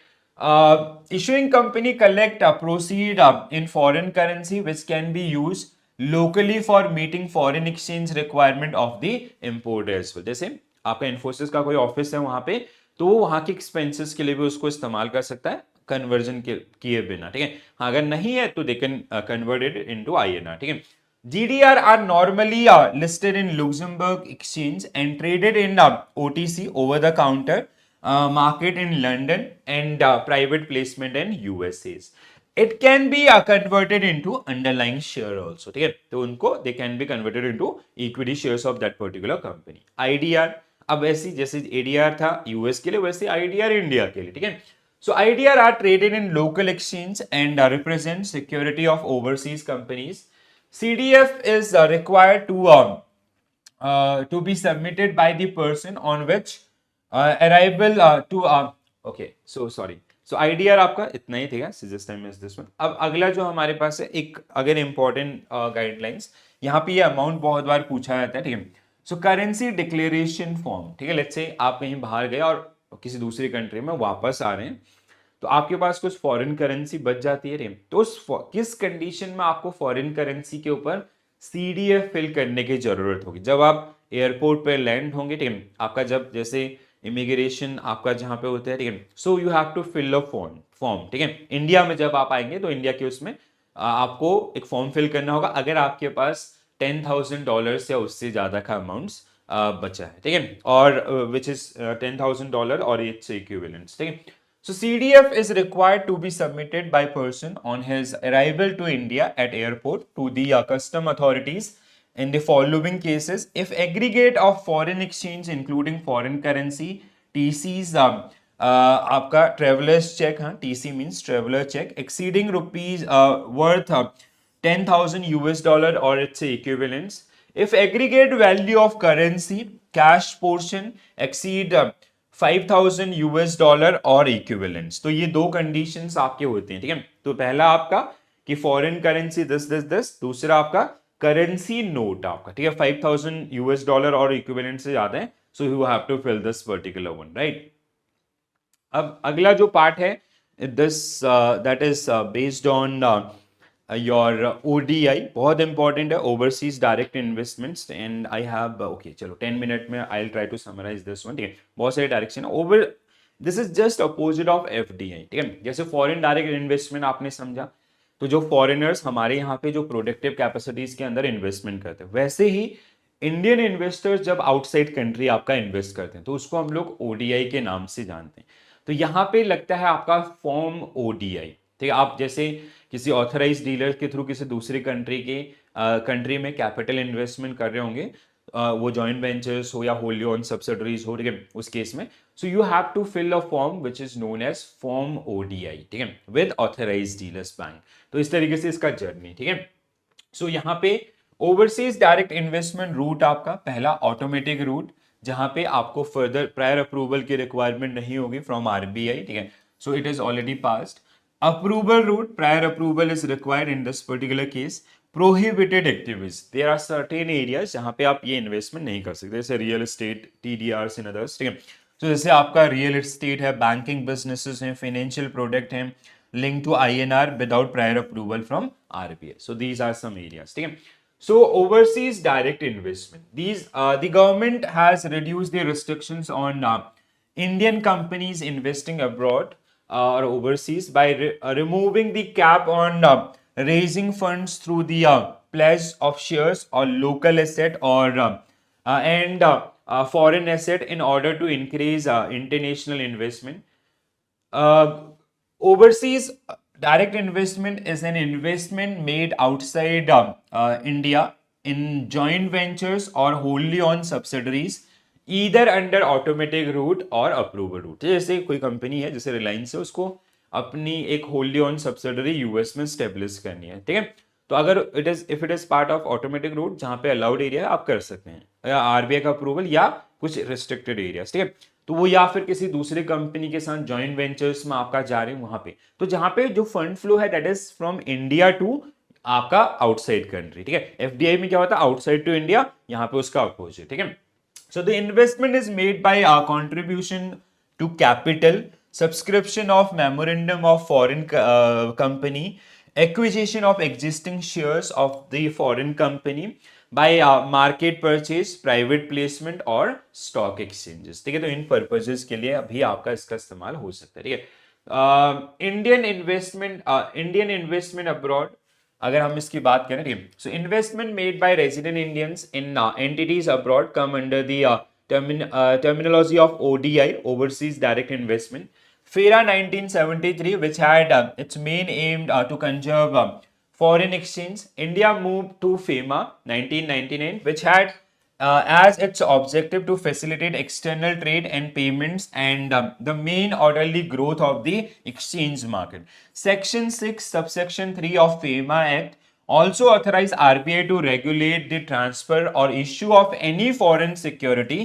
Issuing company collect proceed in foreign currency which can be used locally for meeting foreign exchange requirement of the importer as well. जैसे आपका इन्फोसिस का कोई office है वहां पे, तो वो वहां के एक्सपेंसेस के लिए भी उसको इस्तेमाल कर सकता है कन्वर्जन किए बिना, ठीक है। हाँ, अगर नहीं है तो they can convert it into INR, ठीक है। GDR are normally listed in Luxembourg exchange and traded in OTC, over the counter market in London and private placement in USAs. It can be converted into underlying share also, ठीक है, तो उनको they can be converted into equity shares of that particular company. IDR, अब ऐसी जैसे ADR था US के लिए, वैसे IDR इंडिया के लिए, ठीक है। So IDR are traded in local exchange and represent security of overseas companies. CDF is required to be submitted by the person on which arrival to okay, so sorry, so IDR आपका इतना ही था, just I missed this one. अब अगला जो हमारे पास है, एक अगर इंपॉर्टेंट गाइडलाइंस, यहाँ पे ये अमाउंट बहुत बार पूछा जाता है, ठीक है। सो करेंसी डिक्लेरेशन फॉर्म, ठीक है, लेट्स से आप कहीं बाहर गए और किसी दूसरी कंट्री में वापस आ रहे हैं, तो आपके पास कुछ फॉरेन करेंसी बच जाती है, तो उस किस कंडीशन में आपको फॉरेन करेंसी के ऊपर CDF फिल करने की जरूरत होगी? जब आप एयरपोर्ट पे लैंड होंगे, ठीक है, आपका जब जैसे इमिग्रेशन आपका जहां पे होता है, ठीक है, so you have to fill a form, ठीक है। इंडिया में जब आप आएंगे तो इंडिया के उसमें आपको एक फॉर्म फिल करना होगा अगर आपके पास $10,000 या उससे ज्यादा का अमाउंट्स बचा है, ठीक है, और विच इज $10,000 और इट्स इक्विवेलेंट्स, ठीक है। So CDF is required to be submitted by person on his arrival to India at airport to the custom authorities in the following cases. If aggregate of foreign exchange including foreign currency, TCs, आपका traveler's check, हाँ, TC means traveler check, exceeding rupees worth $10,000 or its equivalents. If aggregate value of currency, cash portion exceed $5,000 और equivalents, तो ये दो conditions आपके होते हैं, ठीक है। तो पहला आपका कि फॉरेन करेंसी दिस, दूसरा आपका करेंसी नोट आपका, ठीक है, $5,000 और इक्विवेलेंट से ज्यादा है, so you have to fill this particular one, right. अब अगला जो पार्ट है this that is based on your ODI, बहुत important है, overseas direct investments, and I have okay चलो 10 मिनट में I'll try to summarize this one, ठीक है. बहुत सारे direction over, this is just opposite of FDI, ठीक है. जैसे फॉरेन डायरेक्ट इन्वेस्टमेंट आपने समझा, तो जो फॉरेनर्स हमारे यहाँ पे जो प्रोडक्टिव कैपेसिटीज के अंदर इन्वेस्टमेंट करते हैं, वैसे ही इंडियन इन्वेस्टर्स जब आउटसाइड कंट्री आपका इन्वेस्ट करते हैं तो उसको हम लोग ODI के नाम से जानते हैं. तो यहाँ पे लगता है आपका फॉर्म ODI, ठीक है. आप जैसे किसी ऑथराइज डीलर के थ्रू किसी दूसरी कंट्री में कैपिटल इन्वेस्टमेंट कर रहे होंगे, वो जॉइंट वेंचर्स हो या होली ओन सब्सिडरीज हो, ठीक है, उस केस में. So you have to fill a form which is known as form ODI, ठीक है, विद ऑथराइज डीलर्स बैंक. तो इस तरीके से इसका जर्नी, ठीक है. सो यहाँ पे ओवरसीज डायरेक्ट इन्वेस्टमेंट रूट आपका पहला ऑटोमेटिक रूट, जहां पे आपको फर्दर प्रायर अप्रूवल की रिक्वायरमेंट नहीं होगी फ्रॉम RBI, ठीक है. So it is already passed. Approval route, prior approval is required in this particular case. Prohibited activities, there are certain areas जहां पे आप ये इन्वेस्टमेंट नहीं कर सकते, जैसे real estate, TDRs in others, ठीक है. तो जैसे आपका रियल एस्टेट है, बैंकिंग बिजनेसेस हैं, फाइनेंशियल प्रोडक्ट हैं linked to INR without prior approval from RBI. So these are some areas, ठीक है. So overseas direct investment, these the government has reduced the restrictions on Indian companies investing abroad or overseas by removing the cap on raising funds through the pledge of shares or local asset or and foreign asset in order to increase international investment. Overseas direct investment is an investment made outside India in joint ventures or wholly owned subsidiaries, either under automatic route or approval route. जैसे कोई company है जैसे रिलायंस है, उसको अपनी एक होल्ली on subsidiary US में establish करनी है, ठीक है. तो अगर if it is part of automatic route जहां पे अलाउड एरिया है आप कर सकते हैं, या RBI का अप्रूवल या कुछ रिस्ट्रिक्टेड एरियाज, ठीक है. तो वो या फिर किसी दूसरी कंपनी के साथ जॉइंट वेंचर्स में आपका जा रहे हैं वहां पे, तो जहां पे जो फंड फ्लो है that is from India to आपका आउटसाइड कंट्री, ठीक है. FDI में क्या होता है, आउटसाइड टू इंडिया, यहाँ पे उसका अपोजिट, ठीक है. So the investment is made by contribution to capital, subscription of memorandum of foreign company, acquisition of existing shares of the foreign company by market purchase, private placement और stock exchanges, ठीक है. तो इन purposes के लिए अभी आपका इसका इस्तेमाल हो सकता है, ठीक है. इंडियन इन्वेस्टमेंट अब्रॉड, अगर हम इसकी बात करें, ठीक है. So investment made by resident Indians in entities abroad come under the terminology of ODI, overseas direct investment. FERA 1973, which had its main aim to conserve foreign exchange. India moved to FEMA 1999, which had as its objective to facilitate external trade and payments and the main orderly growth of the exchange market. Section 6, subsection 3 of FEMA Act also authorized RBI to regulate the transfer or issue of any foreign security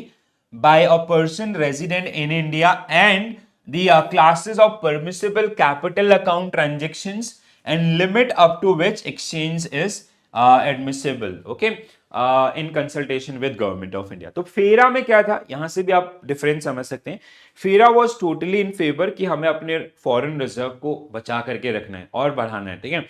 by a person resident in India and the classes of permissible capital account transactions and limit up to which exchange is admissible, okay, in consultation with government of India. तो फेरा में क्या था, यहां से भी आप difference समझ सकते हैं. फेरा वाज टोटली इन फेवर कि हमें अपने फॉरेन रिजर्व को बचा करके रखना है और बढ़ाना है, ठीक है.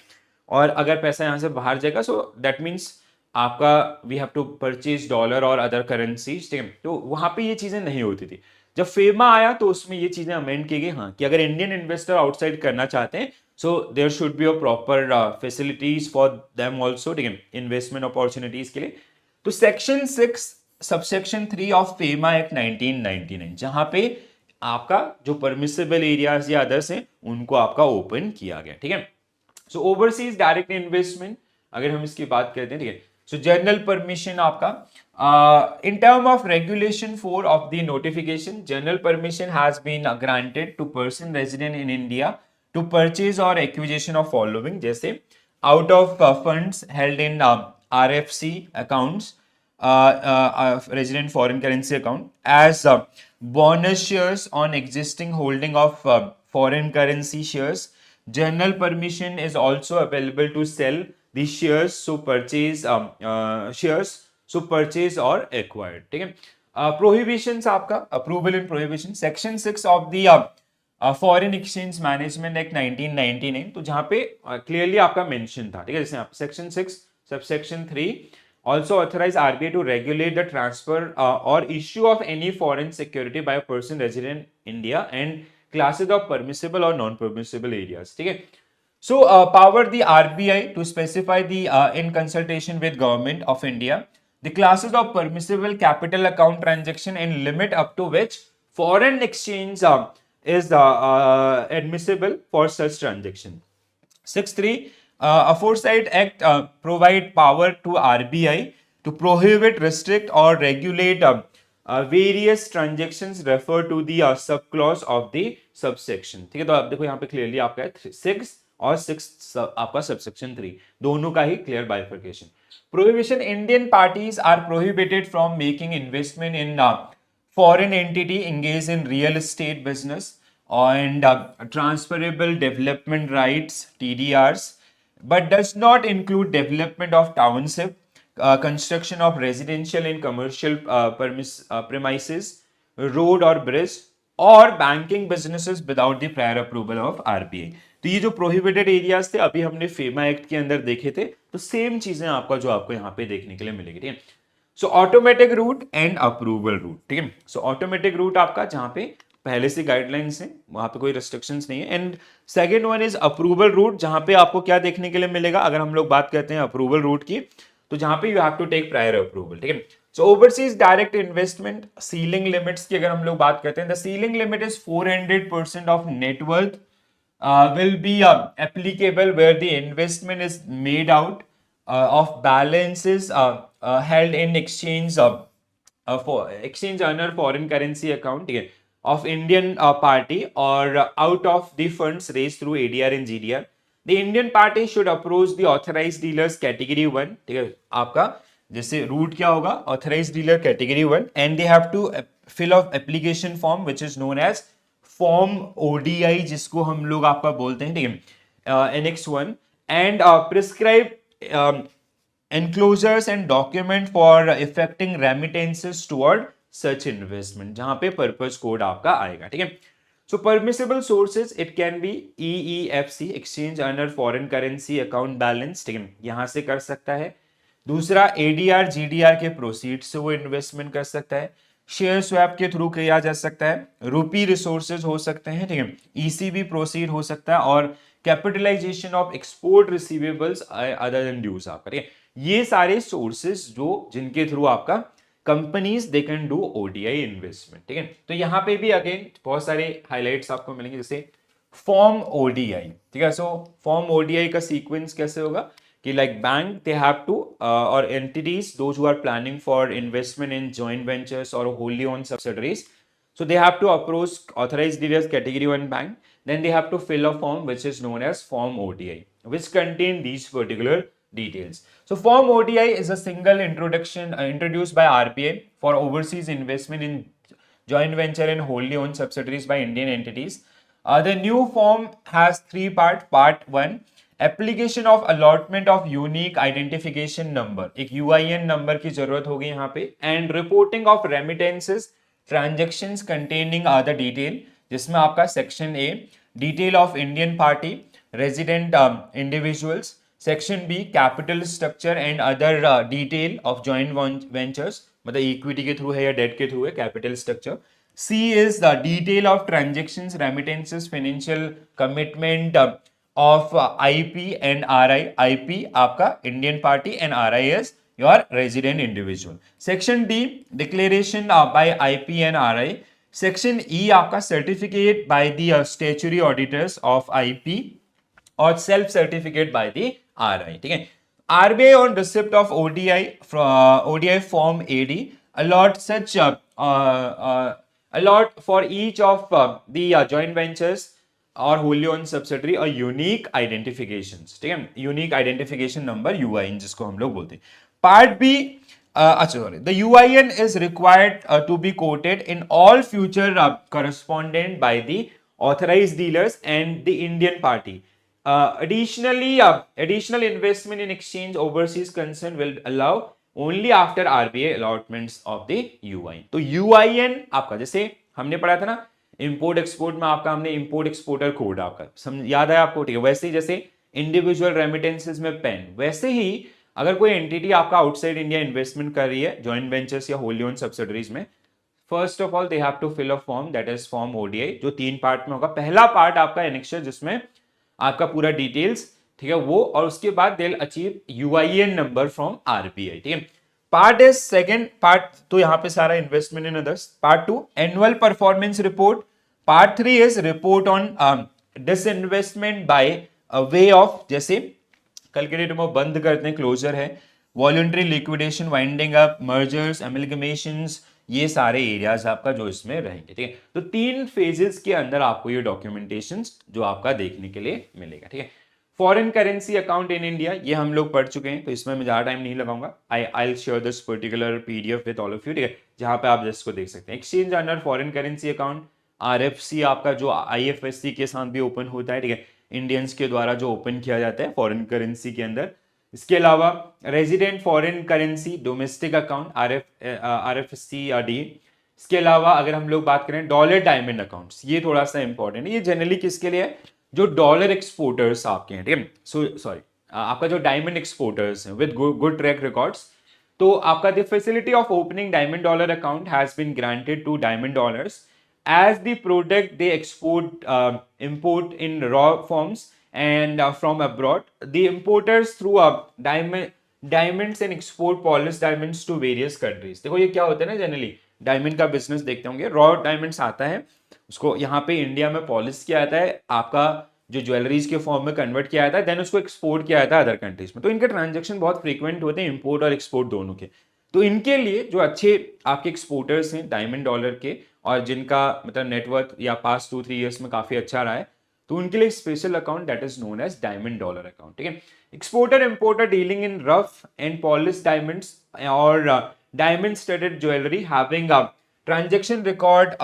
और अगर पैसा यहां से बाहर जाएगा सो दैट मीन्स आपका we have to purchase dollar और अदर करेंसीज, ठीक है. तो वहां पे ये चीजें नहीं होती थी. जब फेमा आया तो उसमें ये चीजें अमेंड की गई, हाँ, कि अगर इंडियन इन्वेस्टर आउटसाइड करना चाहते हैं so there should be a proper facilities for them also, ठीक है, इन्वेस्टमेंट अपॉर्चुनिटीज के लिए. तो section 6 subsection 3 of FEMA act 1999, जहां पे आपका जो परमिसेबल एरियाज या अदर्स हैं उनको आपका ओपन किया गया, ठीक है. सो ओवरसीज डायरेक्ट इन्वेस्टमेंट अगर हम इसकी बात करते हैं, ठीक है. सो जनरल परमिशन आपका in term of regulation 4 of the notification, general permission has been granted to person resident in India to purchase or acquisition of following, जैसे out of funds held in RFC accounts, resident foreign currency account, as bonus shares on existing holding of foreign currency shares. General permission is also available to sell the shares, so purchase shares, so purchase or acquired, ठीक है. Prohibitions आपका approval in prohibition, section 6 of the foreign exchange management act 1999, तो जहां पे clearly आपका mention था, ठीक है, जैसे section 6 subsection 3 also authorize RBI to regulate the transfer or issue of any foreign security by a person resident in India and classes of permissible or non-permissible areas, ठीक है. So power the RBI to specify the in consultation with government of India the classes of permissible capital account transaction and limit up to which foreign exchange is admissible for such transaction. 6.3 Aforesaid Act provide power to RBI to prohibit, restrict, or regulate various transactions refer to the subclause of the subsection. ठीक है, तो आप देखो यहाँ पे clearly आपका है 6 और 6 आपका सबसेक्शन 3 दोनों का ही clear bifurcation. Prohibition: Indian parties are prohibited from making investment in foreign entity engaged in real estate business and transferable development rights TDRs, but does not include development of township, construction of residential and commercial premises, road or bridge, और banking businesses without the prior approval of RBI. तो ये जो prohibited areas थे अभी हमने FEMA act के अंदर देखे थे, तो सेम चीजें आपका जो आपको यहाँ पे देखने के लिए मिलेगी, ठीक है. So automatic route and approval route, ठीक है. सो ऑटोमेटिक रूट आपका जहां पे पहले से गाइडलाइंस है, वहां पे कोई रिस्ट्रिक्शंस नहीं है. And second one is approval route, जहां पे आपको क्या देखने के लिए मिलेगा अगर हम लोग बात करते हैं अप्रूवल रूट की, तो जहां पे you have to take prior approval, ठीक है. So overseas direct investment ceiling limits की अगर हम लोग बात करते हैं, the ceiling limit is 400% of net worth will be applicable where the investment is made out of balances held in exchange for exchange earner foreign currency account, ठीक है, of Indian party or out of the funds raised through ADR and GDR. The Indian party should approach the authorized dealers category 1, ठीक है, आपका जैसे root क्या होगा authorized dealer category 1 and they have to fill of application form which is known as form ODI जिसको हम लोग आपका बोलते हैं, ठीक है, annex 1 and prescribe enclosures and document for effecting remittances toward such investment, जहां पे पर्पस कोड आपका आएगा, ठीक है. So permissible sources it can be EEFC exchange earner foreign currency account balance, ठीक है, यहां से कर सकता है. दूसरा ADR GDR के प्रोसीड से वो इन्वेस्टमेंट कर सकता है. शेयर स्वैप के थ्रू किया जा सकता है. रूपी रिसोर्सेज हो सकते हैं, ठीक है. ECB प्रोसीड हो सकता है और capitalization of export receivables other than dues आपका, ठीक है. ये सारे सोर्सेज जो जिनके थ्रू आपका companies they can do ODI investment, ठीक है. तो यहाँ पे भी अगेन बहुत सारे हाईलाइट्स आपको मिलेंगे, जैसे फॉर्म ओडीआई, ठीक है. सो फॉर्म ओडीआई का सीक्वेंस कैसे होगा कि like bank they have to or entities those who are planning for investment in joint ventures or wholly owned subsidiaries, so they have to approach authorized dealers category 1 bank, then they have to fill a form which is known as form ODI which contain these particular details. So form ODI is a single introduction introduced by RBI for overseas investment in joint venture and wholly owned subsidiaries by Indian entities. The new form has 3 parts. Part 1, application of allotment of unique identification number, एक UIN number की जरूरत होगी यहाँ पे. And reporting of remittances transactions containing the detail, जिसमें आपका section A detail of Indian party resident individuals, section B capital structure and other detail of joint ventures, मतलब equity के थ्रू है या डेट के थ्रू है, capital structure. C is the detail of transactions remittances financial commitment of IP and RI. IP आपका Indian party and RI is your resident individual. Section D declaration by IP and RI. Section E आपका certificate by the statutory auditors of IP or self certificate by the RI, ठीक है. RBI on receipt of ODI ODI form AD allot such allot for each of the joint ventures और wholly owned subsidiary और unique identifications, ठीक है, unique identification number UIN जिसको हम लोग बोलते हैं. पार्ट बी, अच्छा sorry, the UIN is required to be quoted in all future correspondent by the authorised dealers and the Indian party. Additionally, additional investment in exchange overseas concern will allow only after RBI allotments of the UIN. तो UIN आपका जैसे हमने पढ़ा था ना, import export में आपका हमने इंपोर्ट एक्सपोर्टर कोड आपका याद है आपको, ठीक है। वैसे ही जैसे इंडिविजुअल रेमिटेंसेस में पेन, वैसे ही अगर कोई एंटिटी आपका आउटसाइड इंडिया इन्वेस्टमेंट कर रही है जॉइंट वेंचर्स या होली ओन सब्सिडरीज में, first of all they have to fill a form, that is form ODI, जो 3 पार्ट में होगा। पहला पार्ट आपका एनेक्चर जिसमें आपका पूरा डिटेल्स, ठीक है वो, और उसके बाद they will achieve UIN number from RBI, ठीक है। पार्ट इज सेकंड पार्ट, तो यहां पे सारा investment in others. Part 2 annual performance report. Part 3 is report on disinvestment by way of, जैसे कल के डेट में बंद करते हैं, क्लोजर है, voluntary liquidation, winding up, mergers, amalgamations, ये सारे एरियाज आपका जो इसमें रहेंगे, ठीक है। तो 3 फेजेस के अंदर आपको ये डॉक्यूमेंटेशन जो आपका देखने के लिए मिलेगा, ठीक है। Foreign currency account in India, ये हम लोग पढ़ चुके हैं, तो इसमें मैं ज्यादा टाइम नहीं लगाऊंगा। I share this particular PDF with all of you, ठीक है, जहां पे आप जिसको देख सकते हैं। Exchange under foreign currency account, RFC आपका जो आईएफएससी के साथ भी ओपन होता है, ठीक है, इंडियंस के द्वारा जो ओपन किया जाता है फॉरेन करेंसी के अंदर। इसके अलावा resident foreign currency domestic account, RFSC या डी। इसके अलावा अगर हम लोग बात करें डॉलर डायमंड अकाउंट्स, ये थोड़ा सा इंपॉर्टेंट है, ये जनरली किसके लिए है, जो डॉलर एक्सपोर्टर्स आपके हैं, ठीक है। सॉरी, आपका जो डायमंड एक्सपोर्टर्स हैं विद गुड ट्रैक रिकॉर्ड्स, तो आपका the facility of opening diamond dollar account has been granted to diamond dollars as the product they export import in raw forms and from abroad. The importers through diamonds and export polished diamonds to various countries. देखो ये क्या होता है ना, generally diamond का business देखते होंगे, raw diamonds आता है, उसको यहाँ पे इंडिया में पॉलिश किया जाता है, आपका जो ज्वेलरीज के फॉर्म में कन्वर्ट किया जाता है, देन उसको एक्सपोर्ट किया जाता है अदर कंट्रीज में। तो इनके ट्रांजेक्शन बहुत फ्रीक्वेंट होते हैं, इंपोर्ट और एक्सपोर्ट दोनों के। तो इनके लिए जो अच्छे आपके एक्सपोर्टर्स हैं डायमंड डॉलर के, और जिनका मतलब नेटवर्क या पास्ट 2-3 ईयर्स में काफी अच्छा रहा है, तो उनके लिए special account that is known as diamond dollar account, ठीक है। Exporter importer dealing in rough and polish diamonds और diamond studded jewellery having a transaction record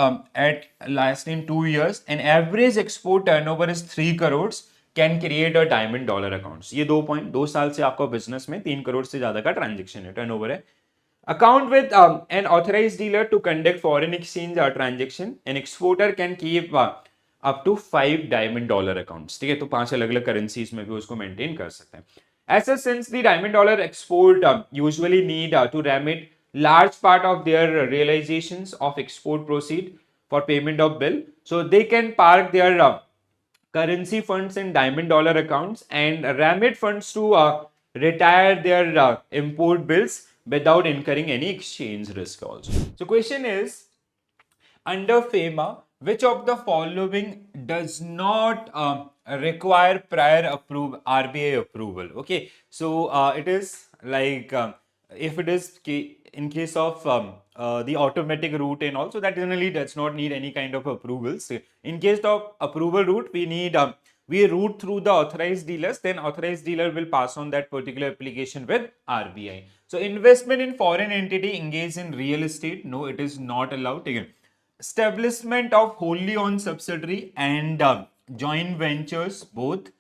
at last in 2 years and average export turnover is 3 crores can create a diamond dollar accounts। ये 2 साल से आपका business में 3 करोड़ से ज्यादा का transaction है, टर्नओवर है। Account with an authorized dealer to conduct foreign exchange transaction. An exporter can keep up to 5 diamond dollar accounts, ठीक है, तो 5 अलग अलग करेंसीज में भी उसको मेंटेन कर सकते हैं। As such, since the diamond dollar export usually need to remit large part of their realizations of export proceed for payment of bill, so they can park their currency funds in diamond dollar accounts and remit funds to retire their import bills without incurring any exchange risk also. So question is, under FEMA, which of the following does not require prior RBI approval? Okay, so it is like if it is in case of the automatic route and also that generally does not need any kind of approvals. In case of approval route, we need we route through the authorized dealers, then authorized dealer will pass on that particular application with RBI. So investment in foreign entity engaged in real estate, no, it is not allowed. Again, establishment of wholly owned subsidiary and joint ventures both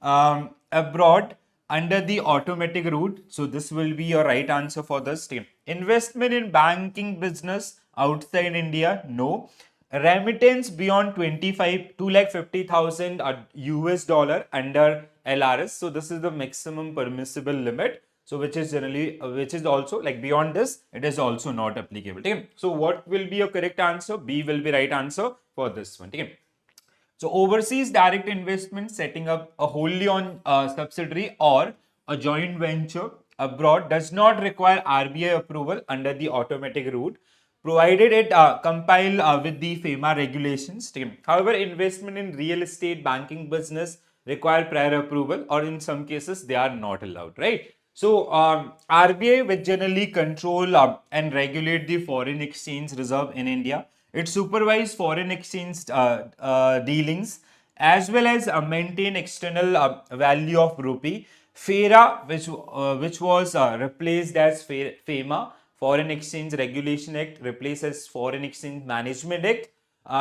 abroad under the automatic route, so this will be your right answer for this. Investment in banking business outside India, no. Remittance beyond 2,50,000 US dollar under LRS, so this is the maximum permissible limit, so which is generally which is also like beyond this it is also not applicable, okay? So what will be your correct answer? B will be right answer for this one, okay? So overseas direct investment, setting up a wholly owned subsidiary or a joint venture abroad does not require RBI approval under the automatic route, provided it compile with the FEMA regulations. However, investment in real estate banking business require prior approval, or in some cases they are not allowed, right? So RBI will generally control and regulate the foreign exchange reserve in India. It supervises foreign exchange dealings as well as maintain external value of rupee. FERA, which was replaced as FEMA, Foreign Exchange Regulation Act, replaced as Foreign Exchange Management Act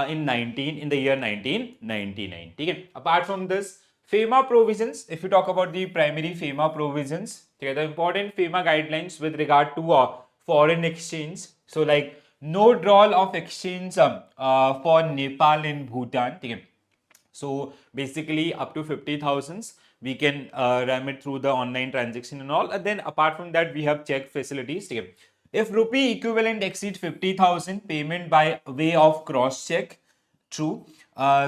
in the year 1999. Okay? Apart from this, FEMA provisions, if you talk about the primary FEMA provisions, okay, the important FEMA guidelines with regard to foreign exchange. So like no withdrawal of exchange for Nepal and Bhutan. ठीक है. So basically up to 50,000 we can ram it through the online transaction and all. And then apart from that we have check facilities. ठीक है. If rupee equivalent exceeds 50,000, payment by way of cross check. True.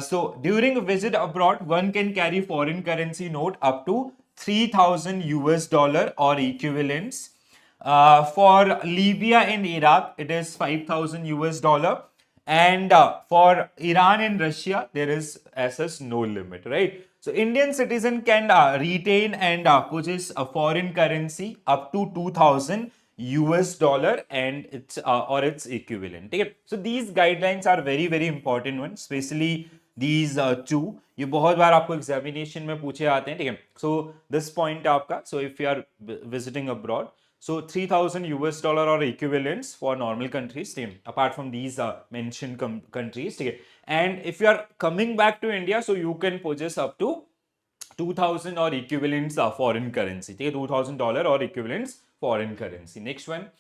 So during a visit abroad, one can carry foreign currency note up to 3,000 US dollar or equivalents. For Libya and Iraq, it is 5,000 US dollar. And for Iran and Russia, there is as such no limit, right? So Indian citizen can retain and purchase a foreign currency up to 2,000 US dollar and its or its equivalent. Okay? So these guidelines are very very important ones, especially these two. ये बहुत बार आपको examination में पूछे आते हैं, ठीक है. So this point आपका, so if you are visiting abroad, so 3,000 US dollar or equivalents for normal countries, apart from these mentioned countries. And if you are coming back to India, so you can purchase up to 2,000 or equivalents foreign currency. $2,000 or equivalents foreign currency. Next one.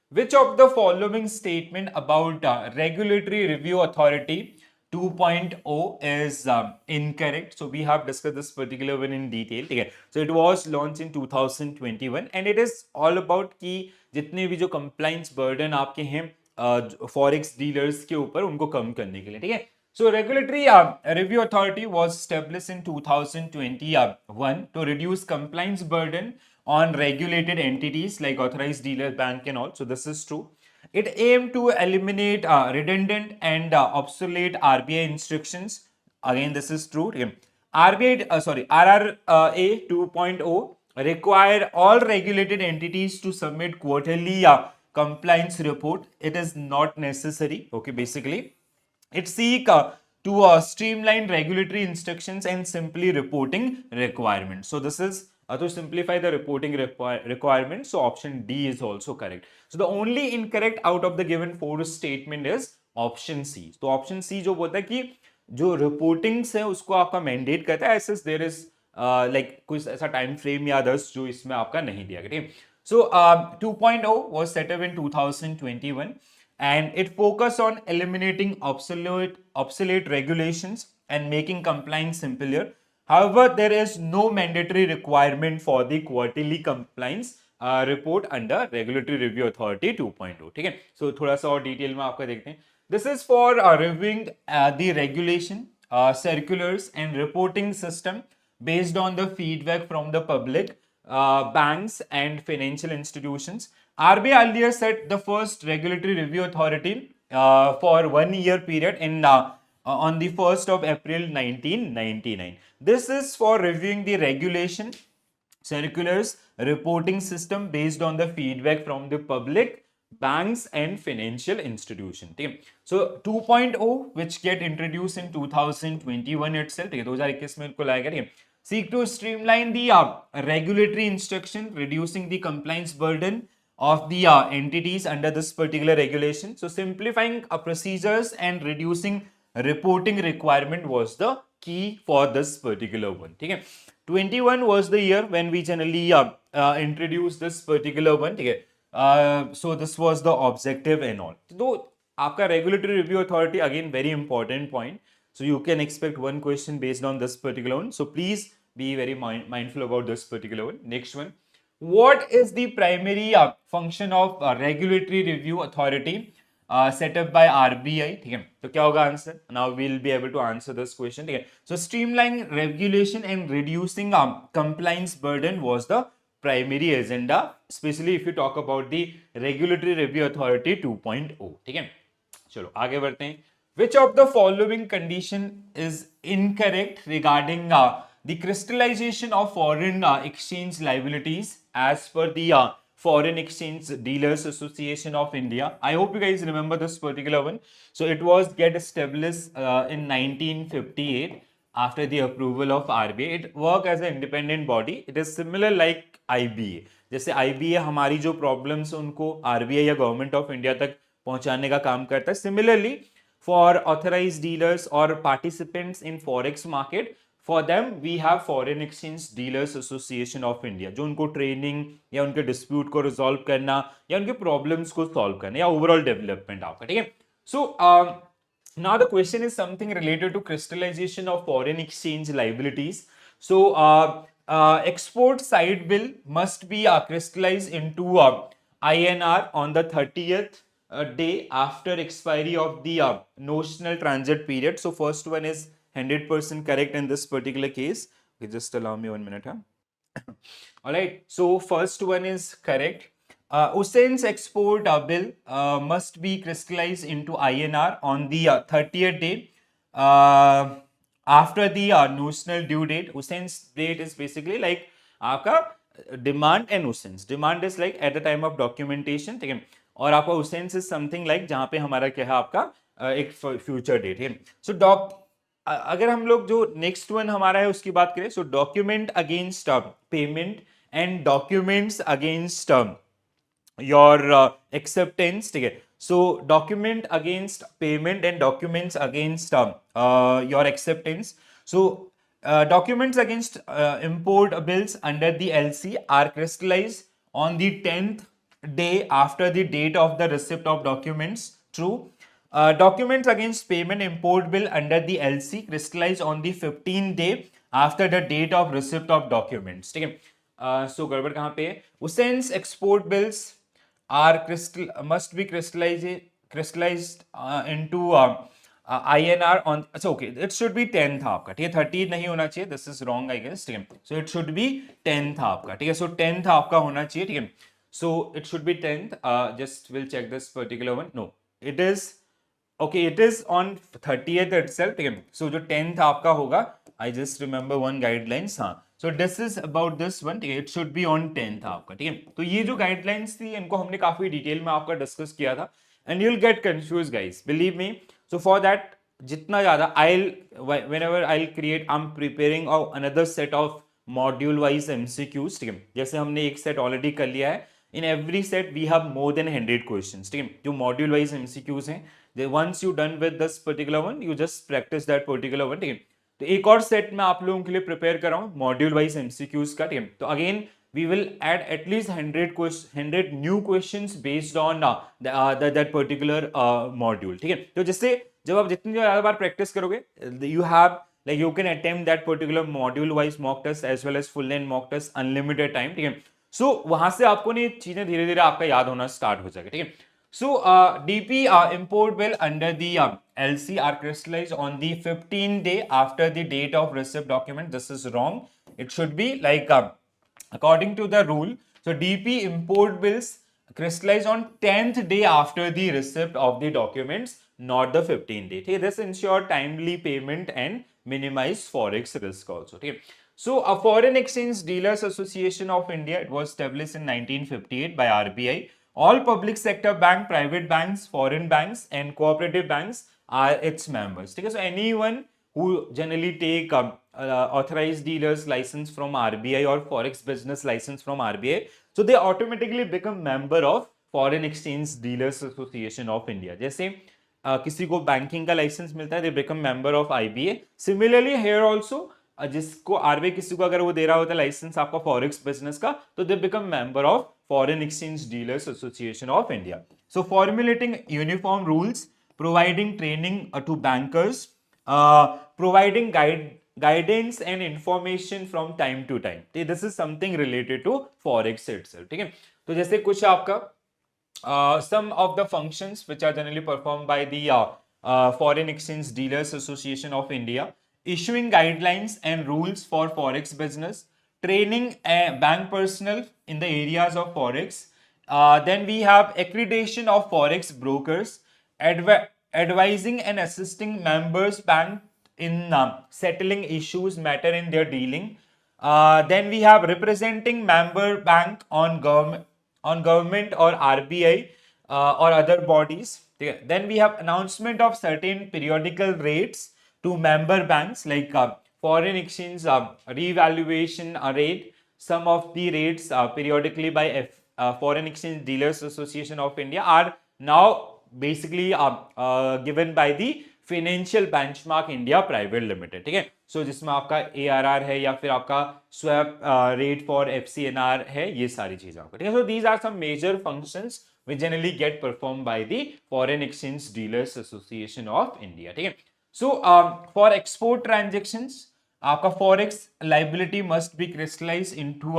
Which of the following statement about Regulatory Review Authority 2.0 is incorrect? So we have discussed this particular one in detail. Okay. So it was launched in 2021 and it is all about कि जितने भी जो compliance burden आपके हैं forex dealers के ऊपर उनको कम करने के लिए, ठीक है. So Regulatory Review Authority was established in 2021 to reduce compliance burden on regulated entities like authorized dealer, bank and all. So this is true. It aimed to eliminate redundant and obsolete RBI instructions. Again, this is true. RRA 2.0 require all regulated entities to submit quarterly compliance report. It is not necessary. Okay, basically. It seeks to streamline regulatory instructions and simply reporting requirements. So this is to simplify the reporting requirements. So option D is also correct. So the only incorrect out of the given four statement is option C. So option C जो बोलता है कि जो reportings है उसको आपका mandate करता है, ऐसे there is like कुछ ऐसा time frame या others जो इसमें आपका नहीं दिया गया. So 2.0 was set up in 2021. And it focused on eliminating obsolete regulations and making compliance simpler. However, there is no mandatory requirement for the quarterly compliance report under Regulatory Review Authority 2.0. ठीक है. So थोड़ा सा और detail में आपका देखते हैं. This is for reviewing the regulation, circulars and reporting system based on the feedback from the public, banks and financial institutions. RBI earlier set the first regulatory review authority for 1 year period in on the 1st of April 1999. This is for reviewing the regulation, circulars, reporting system based on the feedback from the public, banks and financial institution. So 2.0 which get introduced in 2021 itself, 2021 में इसको लाया गया. Seek to streamline the regulatory instruction, reducing the compliance burden of the entities under this particular regulation. So simplifying procedures and reducing reporting requirement was the key for this particular one. 21 was the year when we generally introduced this particular one. So this was the objective and all. So आपका regulatory review authority, again very important point. So you can expect one question based on this particular one. So please be very mindful about this particular one. Next one. What is the primary function of Regulatory Review Authority set up by RBI? ठीक है. तो क्या होगा answer? Now we'll be able to answer this question. ठीक है. So streamlining regulation and reducing compliance burden was the primary agenda, especially if you talk about the Regulatory Review Authority 2.0. ठीक है. चलो आगे बढ़ते हैं. Which of the following condition is incorrect regarding the crystallization of foreign exchange liabilities as per the Foreign Exchange Dealers Association of India? I hope you guys remember this particular one. So it was get established in 1958 after the approval of RBI. It work as an independent body. It is similar like IBA. जैसे IBA हमारी जो problems उनको RBI या Government of India तक पहुंचाने का काम करता है. Similarly, for authorized dealers or participants in forex market, for them we have foreign exchange dealers association of India, जो उनको ट्रेनिंग या उनके डिस्प्यूट को रिजॉल्व करना या उनके प्रॉब्लम्स को सॉल्व करना या ओवरऑल डेवलपमेंट आपका, ठीक है. सो now the question is something related to crystallization of foreign exchange liabilities. So export side bill must be crystallized into INR on the 30th day after expiry of the notional transit period. So first one is 100% correct in this particular case. Okay, just allow me 1 minute. All right, so first one is correct. Usain's export bill must be crystallized into INR on the 30th day after the notional due date. Usain's date is basically like आपका demand and Usain's. Demand is like at the time of documentation, ठीक है, और आपका Usain's is something like जहाँ पे हमारा क्या है आपका एक फ्यूचर डेट है. सो अगर हम लोग जो नेक्स्ट वन हमारा है उसकी बात करें, so document against payment and documents against your acceptance, ठीक है. So document against payment and documents against your acceptance. So documents against import bills under the LC are crystallized on the 10th day after the date of the receipt of documents. True. Documents against payment import bill under the LC crystallize on the 15th day after the date of receipt of documents. ठीक है. So गड़बड़ कहाँ पे है? Usain's export bills are must be crystallized into INR on, अच्छा okay, it should be 10 था आपका, ठीक है, 30 नहीं होना चाहिए, this is wrong I guess, ठीक है. सो इट शुड बी 10 था आपका, ठीक है. सो 10 था आपका होना चाहिए, ठीक है. So it should be 10th. Just will check this particular one. No, it is okay, it is on 30th itself, ठीक है. सो जो 10th आपका होगा, I just remember one guidelines, हाँ. So this is about this one, ठीक है. It should be on 10th आपका, ठीक है. तो ये जो गाइडलाइंस थी इनको हमने काफी डिटेल में आपका डिस्कस किया था, and you will get confuse guys, believe me. So for that, जितना ज़्यादा whenever I'll create, I'm preparing another set of module wise MCQs, ठीक है. जैसे हमने एक set already कर लिया है, in every set we have more than 100 questions, ठीक है, जो module wise MCQs हैं. Once you done with this particular one, you just practice that particular one, ठीक है. तो एक और set मैं आप लोगों के लिए prepare कर रहा हूँ module wise MCQs का, ठीक है. तो again we will add at least 100 new questions based on that particular module, ठीक है. तो जिससे जब आप जितनी ज्यादा बार प्रैक्टिस करोगे, you have like you can attempt that particular module wise mock test as well as full length mock test unlimited time, ठीक है. सो वहां से आपको नहीं चीजें धीरे धीरे आपका याद होना स्टार्ट हो जाएगा, ठीक है. So DP import bill under the LC are crystallized on the 15th day after the date of receipt document. This is wrong. It should be like according to the rule. So DP import bills crystallize on 10th day after the receipt of the documents, not the 15th day. Okay? This ensure timely payment and minimize forex risk also. Okay? So a Foreign Exchange Dealers Association of India, it was established in 1958 by RBI. All public sector bank, private banks, foreign banks and cooperative banks are its members. Okay? So anyone who generally take authorized dealers license from RBI or forex business license from RBI, so they automatically become member of Foreign Exchange Dealers Association of India. जैसे किसी को banking का licence मिलता है, they become member of IBA. Similarly here also, जिसको RBI किसी को अगर वो दे रहा होता है लाइसेंस आपका फॉरेक्स बिजनेस का, तो they become member of Foreign Exchange Dealers Association of India. So formulating uniform rules, providing training to bankers, providing guidance and information from time to time. This is something related to forex itself, ठीक है. तो जैसे कुछ आपका some of the functions which are generally performed by the Foreign Exchange Dealers Association of India: issuing guidelines and rules for forex business, training bank personnel in the areas of forex. Then we have accreditation of forex brokers, advising and assisting members bank in settling issues matter in their dealing. Then we have representing member bank on government or RBI or other bodies. Then we have announcement of certain periodical rates to member banks, like foreign exchange revaluation rate. Some of the rates periodically by Foreign Exchange Dealers Association of India are now basically given by the financial benchmark India private limited, ठीक है। सो जिसमें आपका ARR है या फिर आपका swap rate for FCNR है, ये सारी चीजें आपको, ठीक है। So these are some major functions which generally get performed by the Foreign Exchange Dealers Association of India, ठीक है। So for export transactions, आपका forex liability must be crystallized into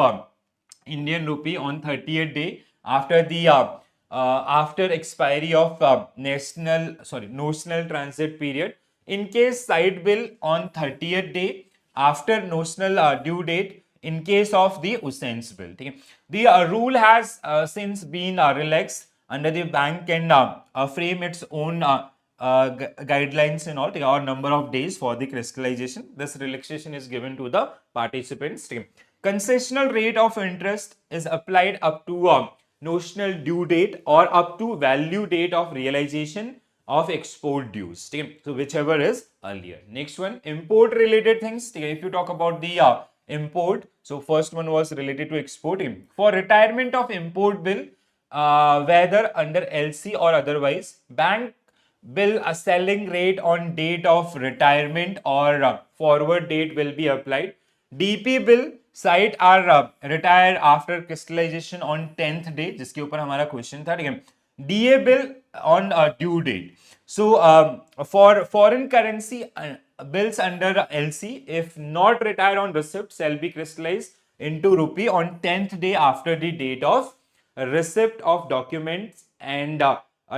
Indian rupee on 30th day after the after expiry of notional transit period. In case side bill on 30th day after notional due date in case of the Usain's bill. ठीक है, the rule has since been relaxed under the bank can frame its own guidelines and all, ठीक है, or number of days for the crystallization. This relaxation is given to the participants. ठीक है, concessional rate of interest is applied up to notional due date or up to value date of realization of export dues. ठीक है, so whichever is earlier. Next one, import related things. ठीक है, if you talk about the import, so first one was related to export. For retirement of import bill, whether under LC or otherwise, bank bill a selling rate on date of retirement or forward date will be applied. DP bill site are retired after crystallization on 10th day, जिसके ऊपर हमारा question था, ठीक है। DA bill on due date. So for foreign currency bills under LC, if not retired on receipt, shall be crystallized into rupee on 10th day after the date of receipt of documents and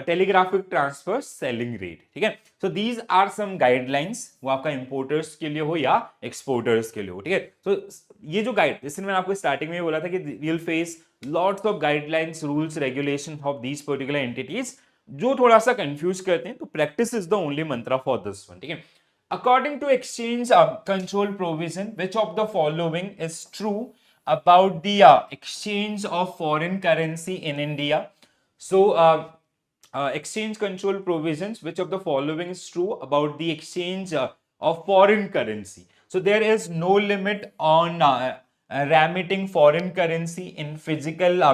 telegraphic transfer selling rate, ठीक है। So these are some guidelines, वो आपका importers के लिए हो या exporters के लिए हो, ठीक है। तो ये जो गाइड, जैसे मैंने आपको स्टार्टिंग में बोला था कि we will face lots of guidelines, rules, regulation of these particular entities जो थोड़ा सा कंफ्यूज करते हैं, तो practice is the only mantra for this one, ठीक है। According to exchange control provision, which of the following is true about the exchange of foreign currency in India? So exchange control provisions, which of the following is true about the exchange of foreign currency? So there is no limit on remitting foreign currency in physical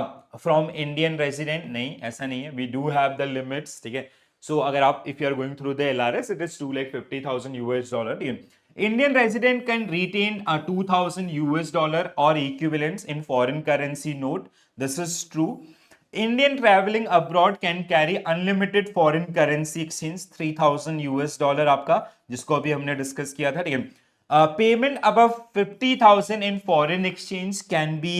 from Indian resident. नहीं, ऐसा नहीं है, we do have the limits, ठीक है। So अगर आप if you are going through the LRS, it is to like $50,000, ठीक है। Indian resident can retain a 2,000 US dollar or equivalents in foreign currency note. This is true. Indian traveling abroad can carry unlimited foreign currency exchange 3,000 US dollar आपका, जिसको अभी हमने discuss किया था, ठीक है। Payment above 50,000 in foreign exchange can be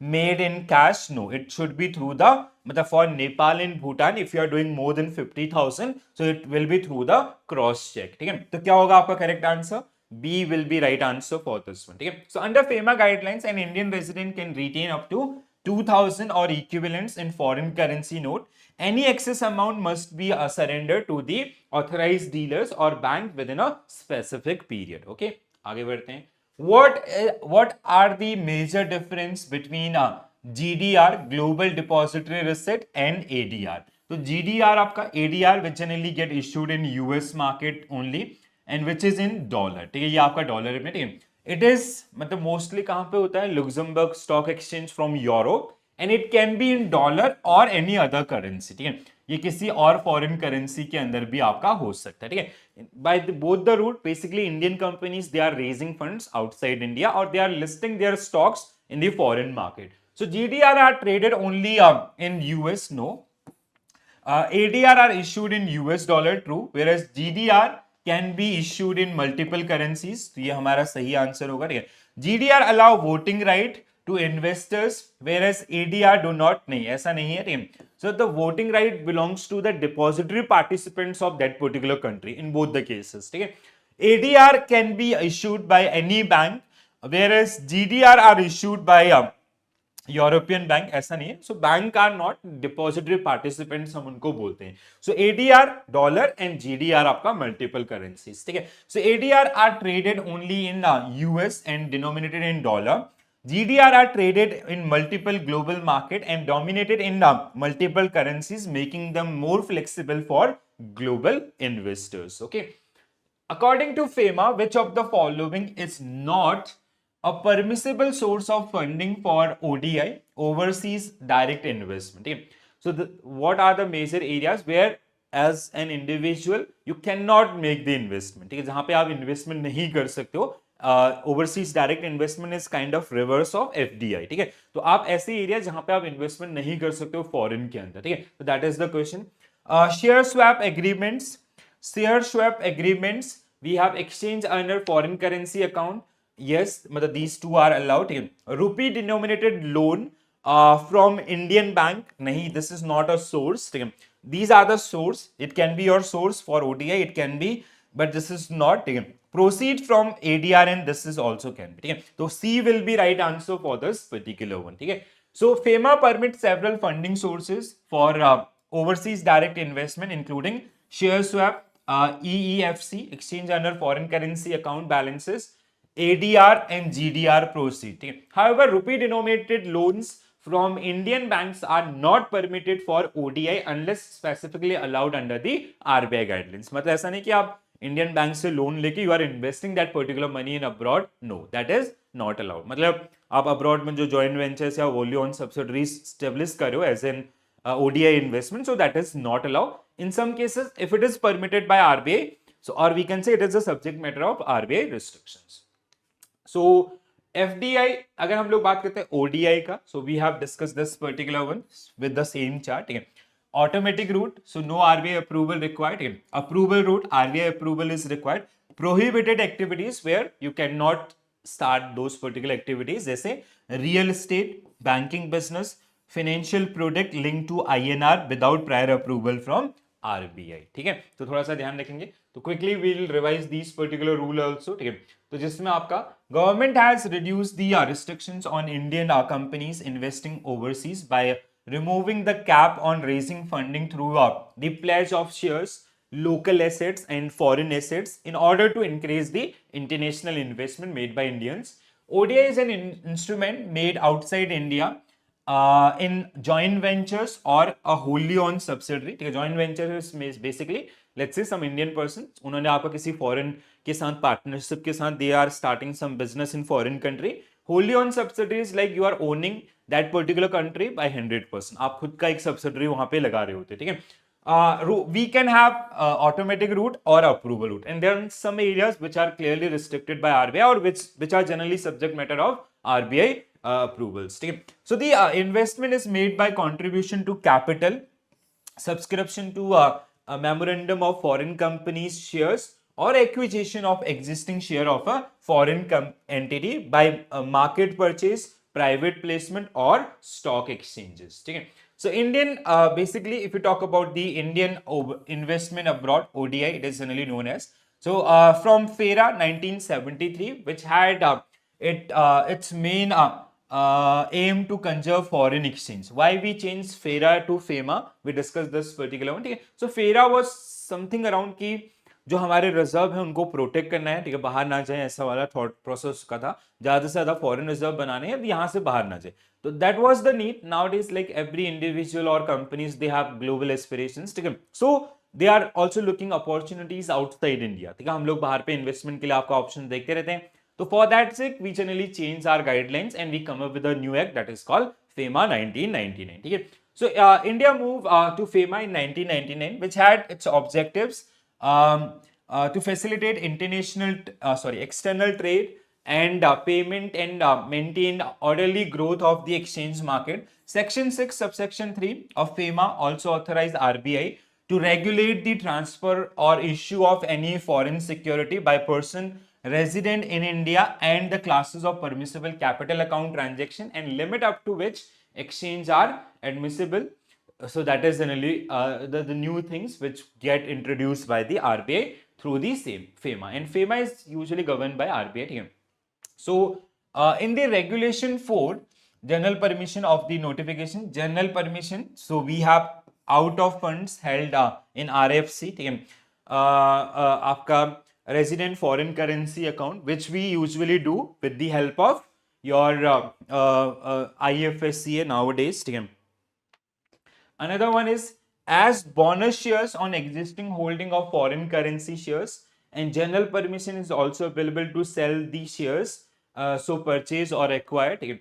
made in cash. No, it should be through the, मतलब for Nepal and Bhutan, if you are doing more than 50,000, so it will be through the cross check, ठीक है। तो क्या होगा आपका correct answer? B will be right answer for this one, ठीक है। So under FEMA guidelines, an Indian resident can retain up to 2,000 or equivalents in foreign currency note. Any excess amount must be surrendered to the authorized dealers or bank within a specific period. Okay, आगे बढ़ते हैं। What are the major difference between GDR, Global Depository Receipt, and ADR? तो GDR आपका, ADR which generally get issued in US market only and which is in dollar, ठीक है, ये आपका dollar में, ठीक है। इट इज मतलब मोस्टली कहां पे होता है? Luxembourg stock exchange from Europe, and it can be in dollar और एनी अदर करेंसी, ठीक है। ये किसी और फॉरेन करेंसी के अंदर भी आपका हो सकता है, ठीक है। By both the route, basically Indian companies they are raising funds outside India और they are listing their stocks in the foreign market. So GDR are traded only in US, no. ADR are issued in US dollar, true, whereas GDR can be issued in multiple currencies. तो ये हमारा सही answer होगा, ठीक है। GDR allow voting right to investors, whereas ADR do not. नहीं, ऐसा नहीं है, ठीक है। So the voting right belongs to the depository participants of that particular country in both the cases, ठीक है। ADR can be issued by any bank, whereas GDR are issued by European bank, ऐसा नहीं है। So bank are not depository participants, हम उनको बोलते हैं। So ADR dollar and GDR आपका मल्टीपल करेंसीज, ठीक है। So ADR are traded only in US and denominated in dollar. GDR are traded in multiple global market and dominated in multiple currencies, making them more flexible for global investors. Okay. According to FEMA, which of the following is not a permissible source of funding for ODI, overseas direct investment? Okay. So what are the major areas where as an individual you can not make the investment, ठीक है, जहां पे आप investment नहीं कर सकते हो। Overseas direct investment is kind of reverse of FDI, ठीक है। तो आप ऐसे एरिया जहां पे आप इन्वेस्टमेंट नहीं कर सकते हो फॉरेन के अंदर, ठीक है। तो that is the question. Share swap agreements, share swap agreements we have exchange under foreign currency account, yes, मतलब दीज टू आर अलाउड, ठीक है। Rupee denominated loan from Indian bank, नहीं, this is not a source, ठीक है। These are the source. It can be your source for ODI. It can be, but this is not. ठीक है. Proceed from ADRN. This is also can be. ठीक है. तो C will be right answer for this particular one. ठीक है. So FEMA permits several funding sources for overseas direct investment, including share swap, EEFC, exchange under foreign currency account balances, ADR and GDR proceed. ठीक है. However, rupee denominated loans from Indian banks are not permitted for ODI unless specifically allowed under the RBI guidelines. मतलब ऐसा नहीं कि आप Indian bank से loan लेके you are investing that particular money in abroad, no, that is not allowed. मतलब आप abroad में जो जॉइंट वेंचर्स या होली ओन सब्सिडरीज स्टेब्लिश कर रहे हो as an ODI investment, so that is not allowed. In some cases, if it is permitted by RBI, so or we can say it is a subject matter of RBI restrictions. So FDI, अगर हम लोग बात करते हैं ODI का, so we have discussed this particular one with the same chart, ठीक है। Automatic route, so no RBI approval required, ठीक है। Approval route, RBI approval is required. Prohibited activities where you cannot start those particular activities, जैसे real estate, banking business, financial product linked to INR without prior approval from RBI, ठीक है। तो थोड़ा सा ध्यान रखेंगे। तो quickly we will revise this particular rule also, ठीक है। तो जिसमें आपका government has reduce the restrictions on Indian companies investing overseas by removing the cap on raising funding through the pledge of shares, local assets and foreign assets in order to increase the international investment made by Indians. ODI is an instrument made outside India in joint ventures or a wholly owned subsidiary, ठीक है। joint venture is basically let's say some Indian person, उन्होंने आपका किसी foreign के साथ partnership के साथ they are starting some business in foreign country. wholly owned subsidiaries like you are owning that particular country by 100%, आप खुद का एक सब्सिडरी वहां पे लगा रहे होते, ठीक है। We can have automatic route or approval route, and there are some areas which are clearly restricted by RBI or which are generally subject matter of RBI approvals, ठीक है। So the investment is made by contribution to capital, subscription to a memorandum of foreign companies shares, or acquisition of existing share of a foreign entity by market purchase, private placement or stock exchanges, ठीक है। So Indian basically if you talk about the Indian investment abroad ODI, it is generally known as, so from FERA 1973, which had its main aim to conserve foreign exchange. Why we changed FERA to FEMA, we discussed this particular one, ठीक है। So FERA was something around कि जो हमारे reserve है उनको protect करना है, ठीक है, बाहर ना जाए, ऐसा वाला थॉट प्रोसेस का था। ज्यादा से ज्यादा फॉरेन रिजर्व बनाने हैं, यहाँ से बाहर ना जाए। तो that was the need. Now it is like every individual और companies they have global aspirations, ठीक है। So they are also looking opportunities outside India, ठीक है। हम लोग बाहर पे इन्वेस्टमेंट के लिए आपका ऑप्शन देखते रहते हैं। तो for that sake we generally change our guidelines and we come up with a new act that is called FEMA 1999, ठीक है। So India move to FEMA in 1999, which had its objectives to facilitate external trade and payment and maintain orderly growth of the exchange market. Section 6 subsection 3 of FEMA also authorized RBI to regulate the transfer or issue of any foreign security by person resident in India and the classes of permissible capital account transaction and limit up to which exchange are admissible. So that is generally the new things which get introduced by the RBI through the same FEMA, and FEMA is usually governed by RBI, ठीक है। So in the regulation 4, general permission of the notification, general permission, so we have out of funds held in RFC, ठीक है। आपका resident foreign currency account, which we usually do with the help of your IFSCA nowadays, ठीक है। Another one is as bonus shares on existing holding of foreign currency shares, and general permission is also available to sell the shares, so purchase or acquire, ठीक है।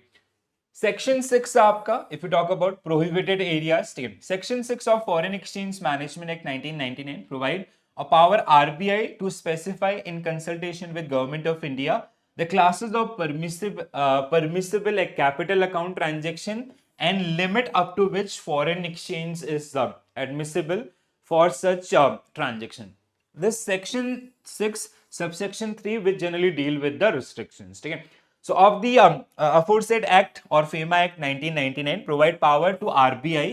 Section 6 आपका, if you talk about prohibited areas, ठीक है, section 6 of foreign exchange management act 1999 provide a power RBI to specify in consultation with government of India the classes of permissible capital account transaction and limit up to which foreign exchange is admissible for such transaction. This section 6 subsection 3 which generally deal with the restrictions. Okay? So of the aforesaid act or FEMA Act 1999 provide power to RBI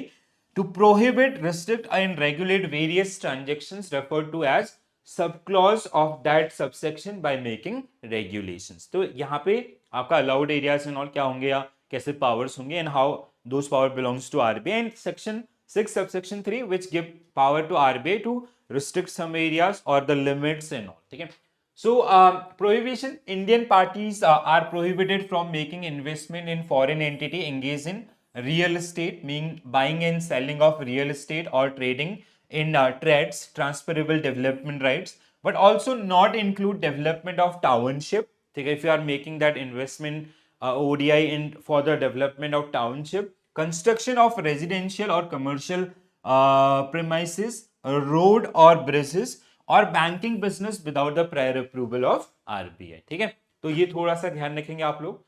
to prohibit, restrict and regulate various transactions referred to as sub clause of that subsection by making regulations. तो यहाँ पे आपका allowed areas and all क्या होंगे या कैसे powers होंगे and how those power belongs to RBI and section 6 subsection 3 which give power to RBI to restrict some areas और द लिमिट्स एंड ऑल. ठीक है. So, prohibition, Indian parties are prohibited from making investment in foreign entity engaged in real estate, meaning buying and selling of real estate or trading in trades, transferable development rights, but also not include development of township. If you are making that investment ODI for the development of township, construction of residential or commercial premises, road or bridges, और banking business without the prior approval of RBI. ठीक है. तो ये थोड़ा सा ध्यान रखेंगे आप लोग,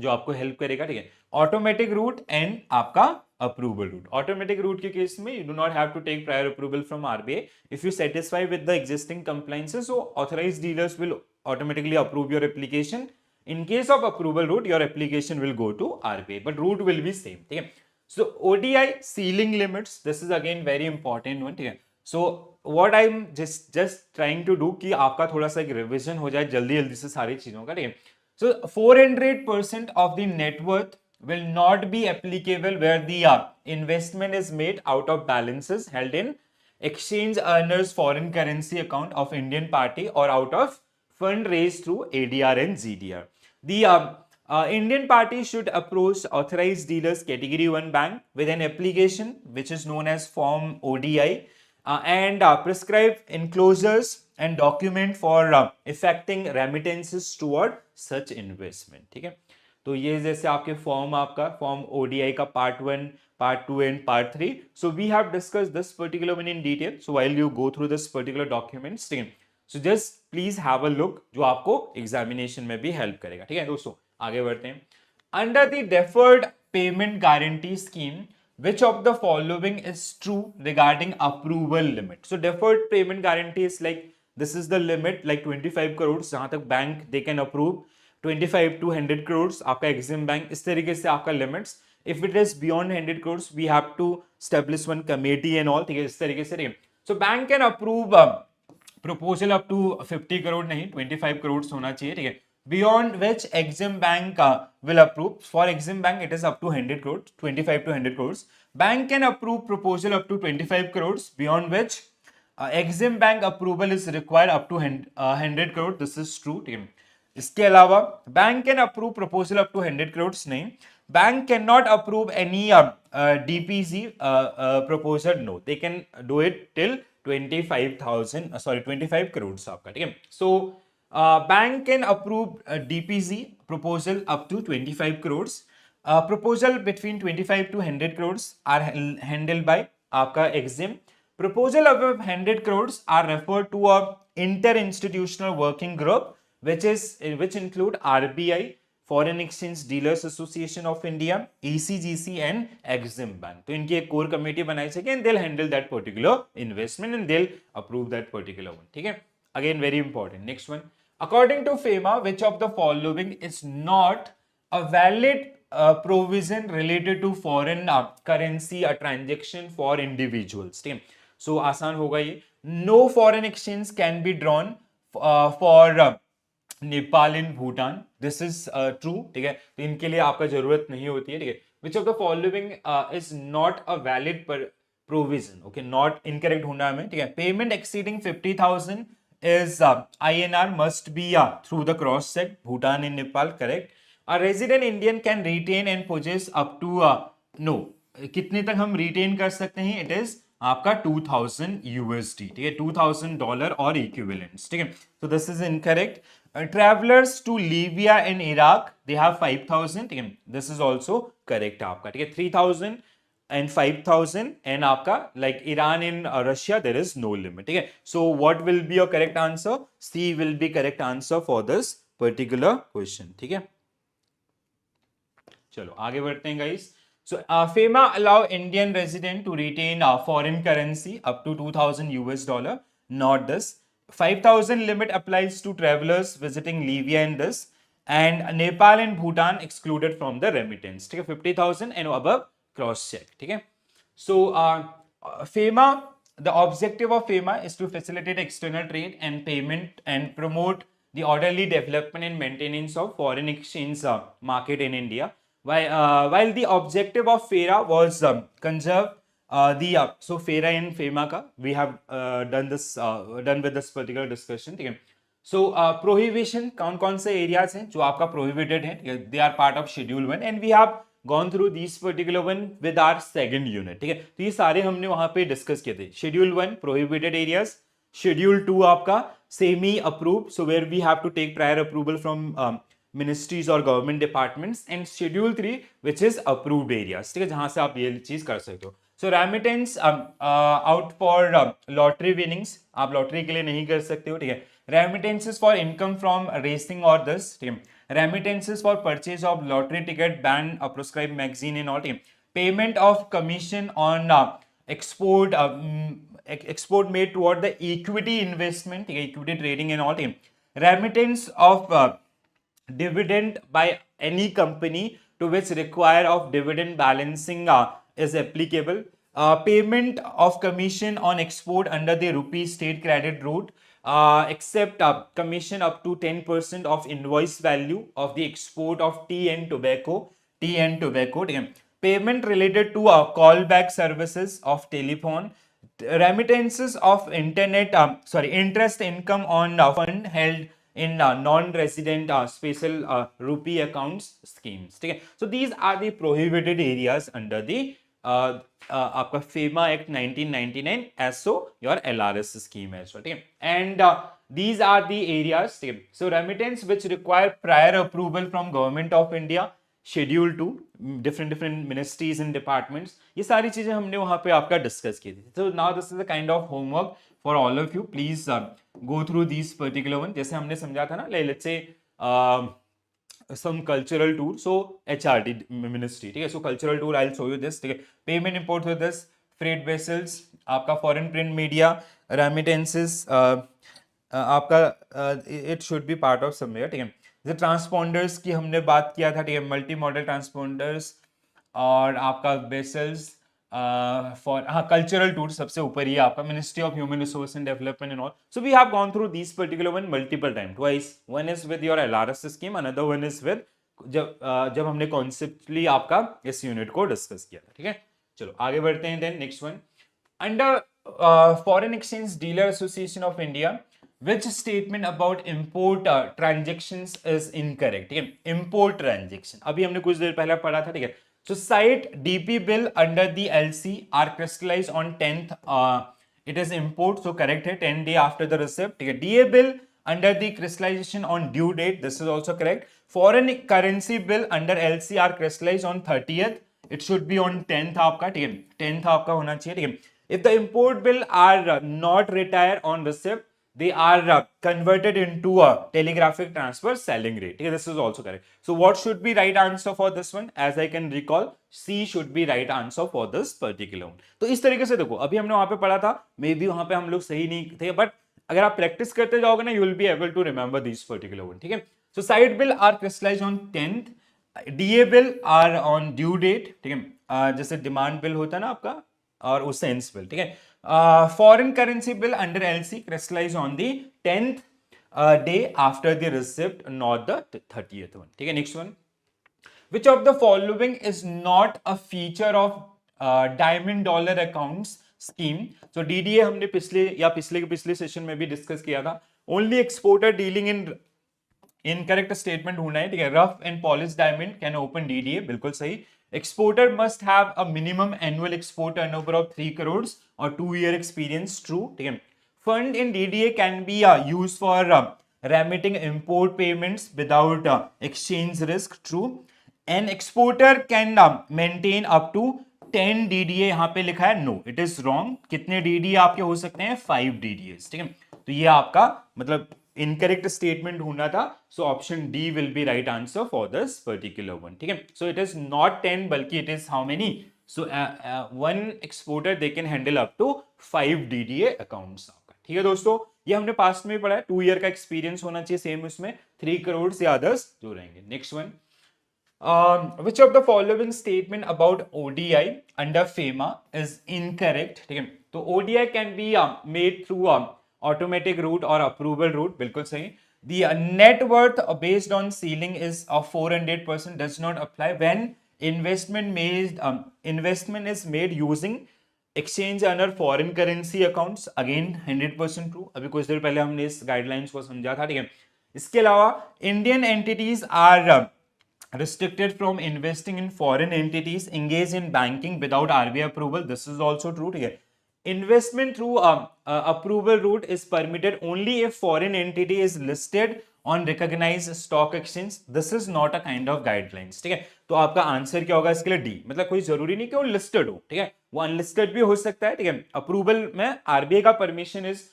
जो आपको हेल्प करेगा. ठीक है. ऑटोमेटिक रूट एंड आपका अप्रूवल रूट. ऑटोमेटिक रूट के केस में you do not have to take prior approval from RBI. If you satisfy with the existing compliances, so authorised dealers will automatically approve your application. In case of approval route, your application will go to RBI, but route will be same. ठीक है. So ODI ceiling limits, this is again very important one. ठीक है. So what I'm just trying to do कि आपका थोड़ा सा एक revision हो जाए जल्दी जल्दी से सारी चीजों का. ठीक है. So 400% of the net worth will not be applicable where the investment is made out of balances held in exchange earners foreign currency account of Indian party or out of fund raised through ADR and GDR. The Indian party should approach authorized dealers category 1 bank with an application which is known as form ODI and prescribe enclosures and document for effecting remittances toward such investment. ठीक है. तो ये जैसे आपके form, आपका form ODI का part 1, part 2 and part 3. So we have discussed this particular one in detail. So while you go through this particular documents, ठीक है, so just please have a look जो आपको एग्जामिनेशन में भी help करेगा. ठीक है दोस्तों, आगे बढ़ते हैं. Under the deferred payment guarantee scheme which of the following is true regarding approval limit? So deferred payment guarantee is like, this is the limit like 25 crores जहां तक bank they can approve 25 to 100 crores आपका Exim Bank, इस तरीके से आपका limits. If it is beyond 100 crores we have to establish one committee and all. ठीक है, इस तरीके से. So bank can approve proposal up to 50 crore नहीं 25 crores होना चाहिए. ठीक है. Beyond which Exim Bank will approve. For Exim Bank it is up to 100 crores, 25 to 100 crores. Bank can approve proposal up to 25 crores, beyond which Exim Bank approval is required up to 100 crores. This is true. ठीक है. इसके अलावा bank can approve proposal up to 100 crores नहीं. Bank can not approve any DPZ proposal. No, they can do it till 25 crores आपका. ठीक है. सो bank can approve DPZ proposal up to 25 crores. Proposal between 25 to 100 crores are handled by आपका Exim. Proposal above 100 crores are referred to a inter-institutional working group which include RBI, Foreign Exchange Dealers Association of India, ECGC and Exim Bank. तो इनकी एक core committee बनाई जाएगी and they'll handle that particular investment and they'll approve that particular one. ठीक है. Again very important. Next one. According to FEMA, which of the following is not a valid provision related to foreign currency transaction for individuals? ठीक है. So आसान होगा ये. No foreign exchange can be drawn for Nepal in Bhutan. This is true. ठीक है. तो इनके लिए आपका जरूरत नहीं होती है. ठीक है. Which of the following is not a valid provision. Okay, not incorrect होना हमें. ठीक है. Payment exceeding 50,000 is INR must be through the cross check Bhutan and Nepal. Correct. A resident Indian can retain and possess up to no, कितने तक हम retain कर सकते हैं? It is आपका 2000 USD. ठीक है, $2000 और equivalents. ठीक है. So this is incorrect. Travellers to Libya and Iraq they have 5,000, ठीक है, दिस इज ऑल्सो करेक्ट आपका, ठीक है, 3,000 and 5,000 and आपका like Iran and Russia there is no limit, ठीक है. So what will be your correct answer? C will be correct answer for this particular question, ठीक है. चलो आगे बढ़ते हैं guys. So FEMA allow Indian resident to retain foreign currency up to 2,000 US dollar, not this. 5,000 limit applies to travelers visiting Libya and this, and Nepal and Bhutan excluded from the remittance, ठीक है, 50,000 and above cross check, ठीक है. सो FEMA, the objective of FEMA is to facilitate external trade and payment and promote the orderly development and maintenance of foreign exchange market in India. While the objective of FERA was conserve so FERA and FEMA ka we have done with this particular discussion, ठीक है. So prohibition, कौन से areas हैं जो आपका prohibited है, they are part of schedule 1 and we have gone through these particular one with our second unit, ठीक है. तो ये सारे हमने वहां पे डिस्कस किए थे. शेड्यूल 1 प्रोहिबिटेड एरियाज, शेड्यूल 2 आपका semi approved, so where we have to take prior approval from ministries और government departments, and schedule 3 which is approved areas, ठीक है, जहां से आप ये चीज कर सकते हो. So remittance out for lottery winnings, आप लॉटरी के लिए नहीं कर सकते हो, ठीक है. Remittances for income from racing और दस, ठीक है. Remittances for purchase of lottery ticket, ban a prescribed magazine and all. Payment of commission on export made toward the equity investment, equity trading and all. Remittance of dividend by any company to which require of dividend balancing is applicable. Payment of commission on export under the rupee state credit route, except commission up to 10% of invoice value of the export of tea and tobacco. Payment related to callback services of telephone. Remittances of interest income on fund held in non-resident special rupee accounts schemes, ठीक है. So these are the prohibited areas under the आपका FEMA Act 1999 as so your LRS scheme as well, ठीक है. And these are the areas, ठीक है. So remittance which require prior approval from Government of India, Schedule 2, different ministries and departments, ये सारी चीजें हमने वहां पे आपका डिस्कस की थी. So now this is a kind of homework for all of you. Please go through these particular one. जैसे हमने समझा था ना, let's say some cultural tour, so HRD ministry, ठीक है. So cultural tour I'll show you this, ठीक है. Payment import with this, freight vessels, आपका foreign print media, remittances, आपका it should be part of somewhere, ठीक है. जैसे transponders की हमने बात किया था, ठीक है, मल्टी मॉडल ट्रांसपोंडर्स, और आपका वेसल्स फॉर कल्चरल टूर सबसे ऊपर ही आपका ministry of human resource and development and all. So we have gone through this particular one multiple time, twice. One is with your LRS scheme, another one is with जब हमने कॉन्सेप्टली आपका इस unit को discuss किया था, ठीक है. चलो आगे बढ़ते हैं. Then next one, under foreign exchange dealer association of India, which statement about import transactions is incorrect, ठीक है. import transaction अभी हमने कुछ देर पहले पढ़ा था, ठीक है. So cite DP bill under the LC are crystallized on 10th, it is import, so correct है, 10 day after the receipt, ठीक है. DA bill under the crystallization on due date, this is also correct. Foreign currency bill under LC are crystallized on 30th, it should be on 10th आपका, ठीक है, 10th आपका होना चाहिए, ठीक है. If the import bill are not retired on receipt, they are converted into a telegraphic transfer selling rate, ठीक है. This is also correct. So what should be right answer for this one? As I can recall, C should be right answer for this particular one. तो इस तरीके से देखो, अभी हमने वहां पे पढ़ा था, मे बी वहां पे हम लोग सही नहीं थे, बट अगर आप प्रैक्टिस करते जाओगे ना, you will be able to remember this particular one, ठीक है. So side bill are crystallized on 10th, DA bill are on due date, ठीक है, जैसे डिमांड बिल होता है ना आपका, और उससे सेंस बिल, ठीक है. Foreign currency bill under LC crystallized on the 10th day after the receipt, not the 30th one, ठीक है. Next one, which of the following is not a feature of diamond dollar accounts scheme? So DDA हमने पिछले session में भी discuss किया था. Only exporter dealing in incorrect statement होना है, ठीक है. Rough and polish diamond can open DDA, बिल्कुल सही. Exporter must have a minimum annual export turnover of 3 crores और 2 year एक्सपीरियंस, ट्रू, ठीक है. Fund in DDA can be used for remitting import payments without exchange risk, true. An exporter can maintain up to 10 DDA, यहाँ पे लिखा है no, it is wrong. कितने DDA आपके हो सकते हैं? 5 DDAs, ठीक है. तो ये आपका मतलब इनकरेक्ट स्टेटमेंट ढूंढना था. So option D will be right answer for this particular one, ठीक है. सो इट इज नॉट 10 बल्कि it is how many? So one exporter they can handle up to 5 DDA accounts आपका, ठीक है दोस्तों. ये हमने पास्ट में पढ़ा है. 2 ईयर का एक्सपीरियंस होना चाहिए सेम उसमें. 3 करोड़ से अदर्स जो रहेंगे. Next one, which of the following statement about ODI under FEMA is incorrect, ठीक है. तो ODI can be made through automatic route or approval route, बिल्कुल सही. The net worth based on ceiling is of 400% does not apply when investment is made using exchange under foreign currency accounts, again 100% true. अभी कुछ देर पहले हमने इस guidelines को समझा था, ठीक है. इसके अलावा Indian entities are restricted from investing in foreign entities engaged in banking without RBI approval. This is also true, ठीक है. Investment through approval route is permitted only if foreign entity is listed on recognized stock exchange. This is not a kind of guidelines, ठीक है. तो आपका answer क्या होगा इसके लिए? डी. मतलब कोई जरूरी नहीं कि वो लिस्टेड हो, ठीक है. वो अनलिस्टेड भी हो सकता है, ठीक है. अप्रूवल में आरबीआई का परमिशन इज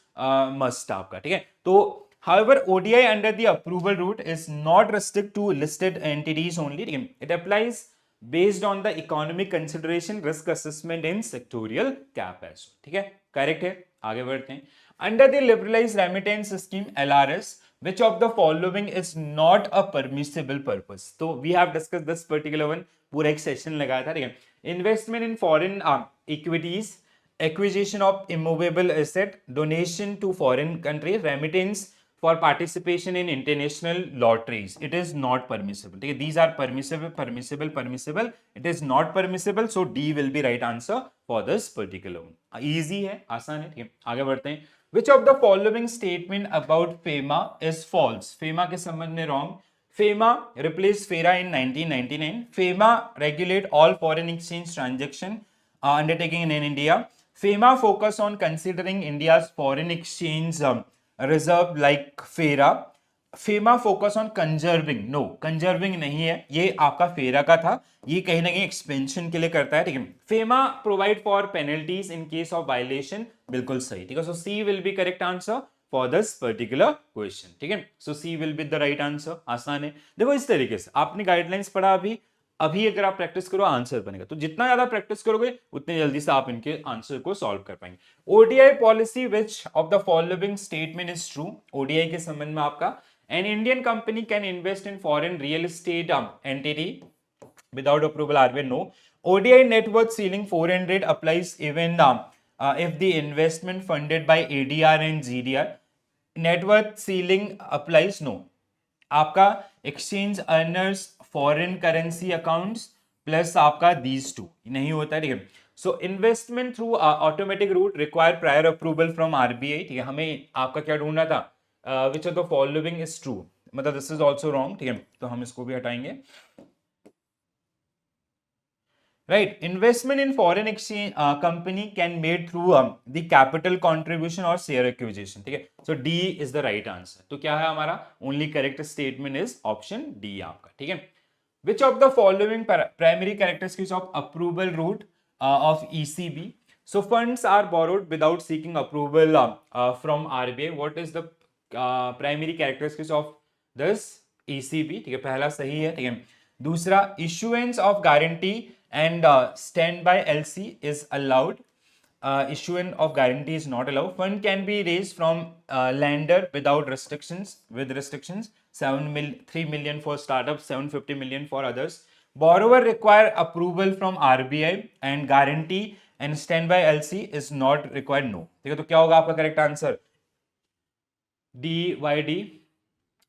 मस्ट आपका, ठीक है. तो however, ODI under the approval route is not restricted to listed entities only. It applies based on the economic consideration, risk assessment in sectorial cap as well. ठीक है, correct है. आगे बढ़ते हैं. Under the liberalized remittance scheme LRS, which of the following is not a permissible purpose? तो we have discussed this particular one. पूरा एक session लगाया था, ठीक है. Investment in foreign equities, acquisition of immovable asset, donation to foreign country, remittance for participation in international lotteries. It is not permissible. ठीक है, these are permissible. It is not permissible. So D will be right answer for this particular one. Easy है, आसान है, ठीक है. आगे बढ़ते हैं. Which of the following statement about FEMA is false? FEMA के संबंध में wrong. FEMA replaced FERA in 1999. FEMA regulate all foreign exchange transaction undertaking in India. FEMA focus on considering India's foreign exchange reserve like FERA. FEMA focus on conserving. No, conserving नहीं है, ये आपका FERA का था. ये कहीं ना कहीं एक्सपेंशन के लिए करता है, ठीक है. FEMA provide for penalties in case of violation. बिल्कुल सही, ठीक है. So C will be correct answer for this particular question, ठीक है. So C will be the right answer. आसान है. देखो इस तरीके से आपने गाइडलाइंस पढ़ा अभी अगर आप प्रैक्टिस करो आंसर बनेगा. तो जितना ज्यादा प्रैक्टिस करोगे उतने जल्दी से आप इनके आंसर को सॉल्व कर पाएंगे. ODI policy which of the following statement is true? ODI के संबंध में आपका an Indian company can invest in foreign real estate entity without approval RBI. No. ODI net worth ceiling 400 applies even if the investment funded by ADR and GDR. Networth ceiling applies, no. आपका exchange earners foreign currency accounts plus आपका these two नहीं होता है, ठीक है. So investment through automatic route require prior approval from RBI, ठीक है. हमें आपका क्या ढूंढना था? Which of the following is true? मतलब this is also wrong, ठीक है. तो हम इसको भी हटाएंगे. Right, investment in foreign exchange company can made through the capital contribution or share acquisition, ठीक है. So D is the right answer. तो क्या है हमारा only correct statement is option D आपका, ठीक है. Which of the following primary characteristics of approval route of ECB? So funds are borrowed without seeking approval from RBI. What is the primary characteristics of this ECB? ठीक है, पहला सही है, ठीक है. दूसरा, issuance of guarantee and standby LC is allowed. Issuance of guarantee is not allowed. Fund can be raised from lender without restrictions. With restrictions, 3 million for startups, 750 million for others. Borrower require approval from RBI and guarantee and standby LC is not required. No. ठीक है, तो क्या होगा आपका correct answer? DYD.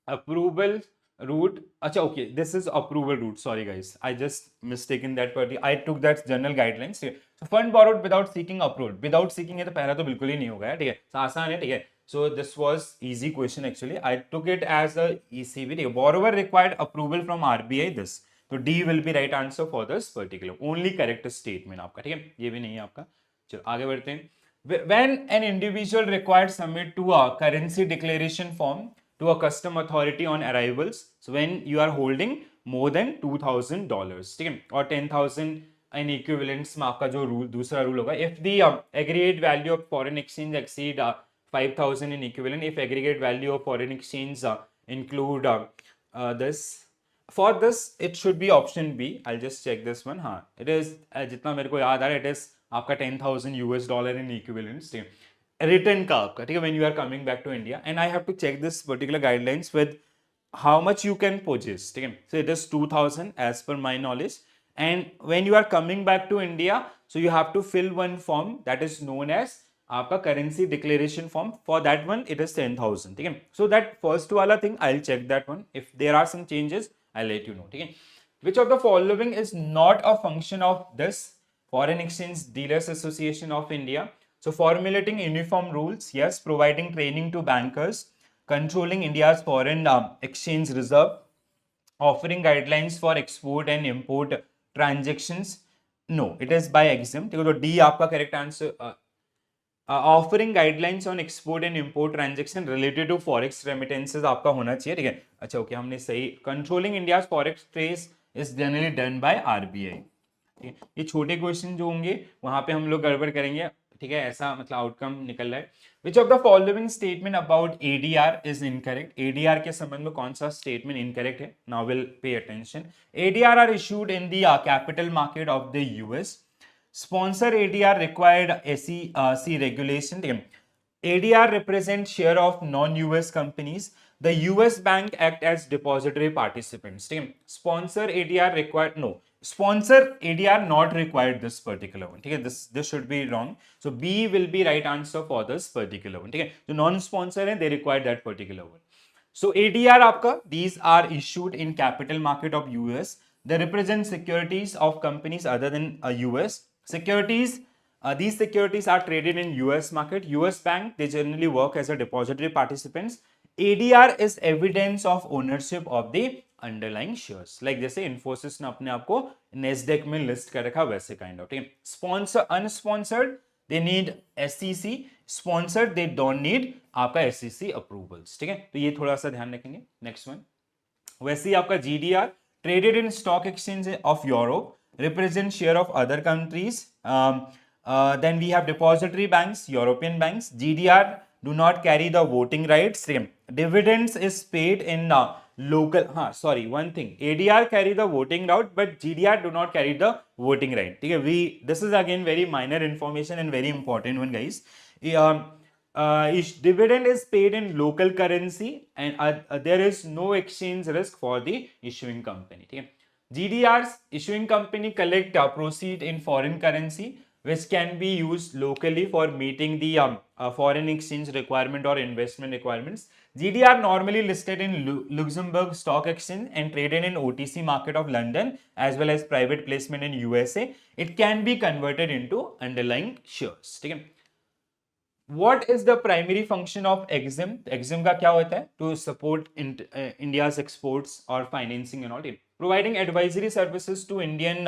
Approval route. अच्छा, okay, this is approval route. Sorry guys, I just mistaken that part. I took that general guidelines. So fund borrowed without seeking approval. Without seeking है तो पहला तो बिल्कुल ही नहीं होगा, ठीक है. तो आसान है, ठीक है. So this was easy question actually. I took it as a ECB. ठीक है. Borrower required approval from RBI. This. तो D will be right answer for this particular. Only correct statement आपका, ठीक है. ये भी नहीं है आपका. चलो आगे बढ़ते हैं. When an individual required submit to a currency declaration form to a custom authority on arrivals. So when you are holding more than $2,000, ठीक है, और 10,000 in equivalents में आपका जो रूल दूसरा रूल होगा, if the aggregate value of foreign exchange exceed 5,000 in equivalent, if aggregate value of foreign exchange include this. For this it should be option B. I'll just check this one. हाँ, it is जितना मेरे को याद आ रहा है, it is आपका 10,000 US dollar in equivalents, ठीक है, रिटर्न का आपका, ठीक है, when you are coming back to India, and I have to check this particular guidelines with how much you can purchase, ठीक है, so it is 2,000 as per my knowledge, and when you are coming back to India, so you have to fill one form that is known as आपका currency declaration form. For that one it is 10,000, ठीक है. So that first वाला thing I will check that one. If there are some changes I let you know, ठीक है. Which of the following is not a function of this foreign exchange dealers association of India? So formulating uniform rules, yes. Providing training to bankers, controlling India's foreign exchange reserve, offering guidelines for export and import transactions. No, it is by EXIM. तो D आपका correct answer. Offering guidelines on export and import transaction related to forex remittances आपका होना चाहिए, ठीक है. अच्छा, okay, हमने सही. Controlling India's forex trade is generally done by RBI. ठीक है. ये छोटे क्वेश्चन जो होंगे वहां पे हम लोग गड़बड़ करेंगे, ठीक है, ऐसा मतलब आउटकम निकल रहा है. Which of the following statement about ADR is incorrect? ADR के संबंध में कौन सा स्टेटमेंट इनकरेक्ट है? Now will pay attention. ADR are issued in the capital market of the US. Sponsor ADR required SEC regulation. ADR represents share of non-US companies. The US bank act as depository participants. Sponsor ADR required, no. Sponsor ADR not required this particular one. Okay, this should be wrong. So B will be right answer for this particular one. Okay, so non-sponsor and they require that particular one. So ADR आपका, these are issued in capital market of US. They represent securities of companies other than US. Securities. These securities are traded in US market. US bank, they generally work as a depository participants. ADR is evidence of ownership of the underlying shares. Like जैसे Infosys ने अपने आप को Nasdaq में list कर रखा, वैसे kind of, ठीक है. Sponsor, unsponsored, they need SEC. Sponsored, they don't need आपका SEC approvals, ठीक है. तो ये थोड़ा सा ध्यान रखेंगे. Next one. वैसे ही आपका GDR, traded in stock exchange of Europe, represent share of other countries. Then we have depository banks, European banks. GDR do not carry the voting rights. Dividends is paid in local. One thing. ADR carry the voting route, but GDR do not carry the voting right. This is again very minor information and very important one, guys. Dividend is paid in local currency, and there is no exchange risk for the issuing company. GDR's issuing company collect proceed in foreign currency, which can be used locally for meeting the foreign exchange requirement or investment requirements. GDR normally listed in Luxembourg Stock Exchange and traded in OTC market of London, as well as private placement in USA. It can be converted into underlying shares. ठीक है. What is the primary function of EXIM? EXIM का क्या होता है? To support India's exports or financing and all. Providing advisory services to Indian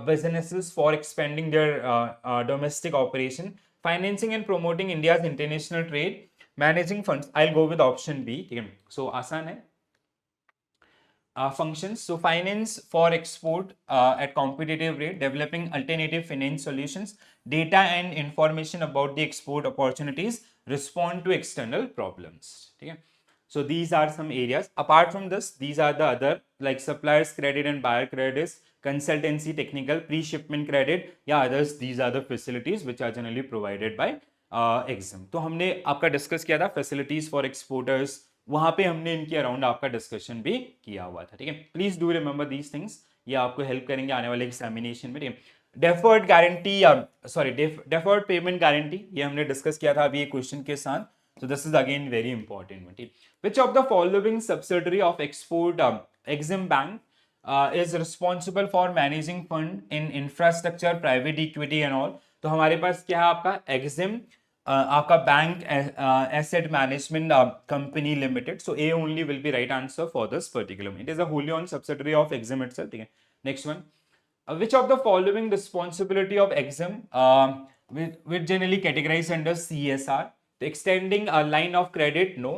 businesses for expanding their domestic operation, financing and promoting India's international trade, managing funds. I'll go with option B. So आसान है. Functions. So finance for export at competitive rate, developing alternative finance solutions, data and information about the export opportunities, respond to external problems. Okay. So these are some areas. Apart from this, these are the other like suppliers credit and buyer credits, consultancy, technical, pre-shipment credit, yeah, others. These are the facilities which are generally provided by EXIM. तो हमने आपका discuss किया था facilities for exporters. वहां पे हमने इनके around आपका डिस्कशन भी किया हुआ था. ठीक है. Please do remember these things, ये आपको हेल्प करेंगे आने वाले एग्जामिनेशन में. Deferred guarantee, deferred payment guarantee, ये हमने डिस्कस किया था अभी एक क्वेश्चन के साथ. So this is again very important. Which of the following subsidiary of export EXIM Bank is responsible for managing fund in infrastructure, private equity and all? तो हमारे पास क्या है आपका EXIM, आपका bank asset management company limited. So A only will be right answer for this particular. It is a Holi owned subsidiary of EXIM itself. ठीक है. Next one. Which of the following responsibility of EXIM which generally categorized under CSR? Extending a line of credit, no.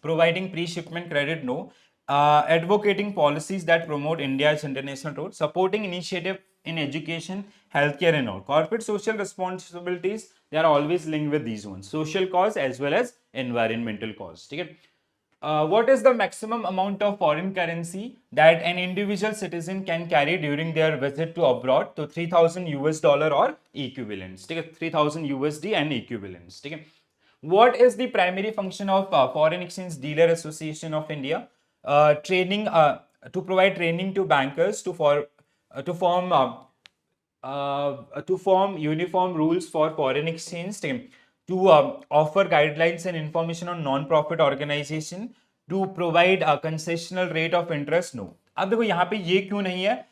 Providing pre-shipment credit, no. Advocating policies that promote India's international trade, supporting initiative in education, healthcare and all. Corporate social responsibilities, they are always linked with these ones. Social cause as well as environmental cause. Okay? What is the maximum amount of foreign currency that an individual citizen can carry during their visit to abroad? So 3000 US dollar or equivalents. Okay? 3000 USD and equivalents. Okay? What is the primary function of Foreign Exchange Dealer Association of India? Training to provide training to bankers to form uniform rules for foreign exchange team, to offer guidelines and information on non-profit organization, to provide a concessional rate of interest. No. अब देखो यहाँ पे ये क्यों नहीं है?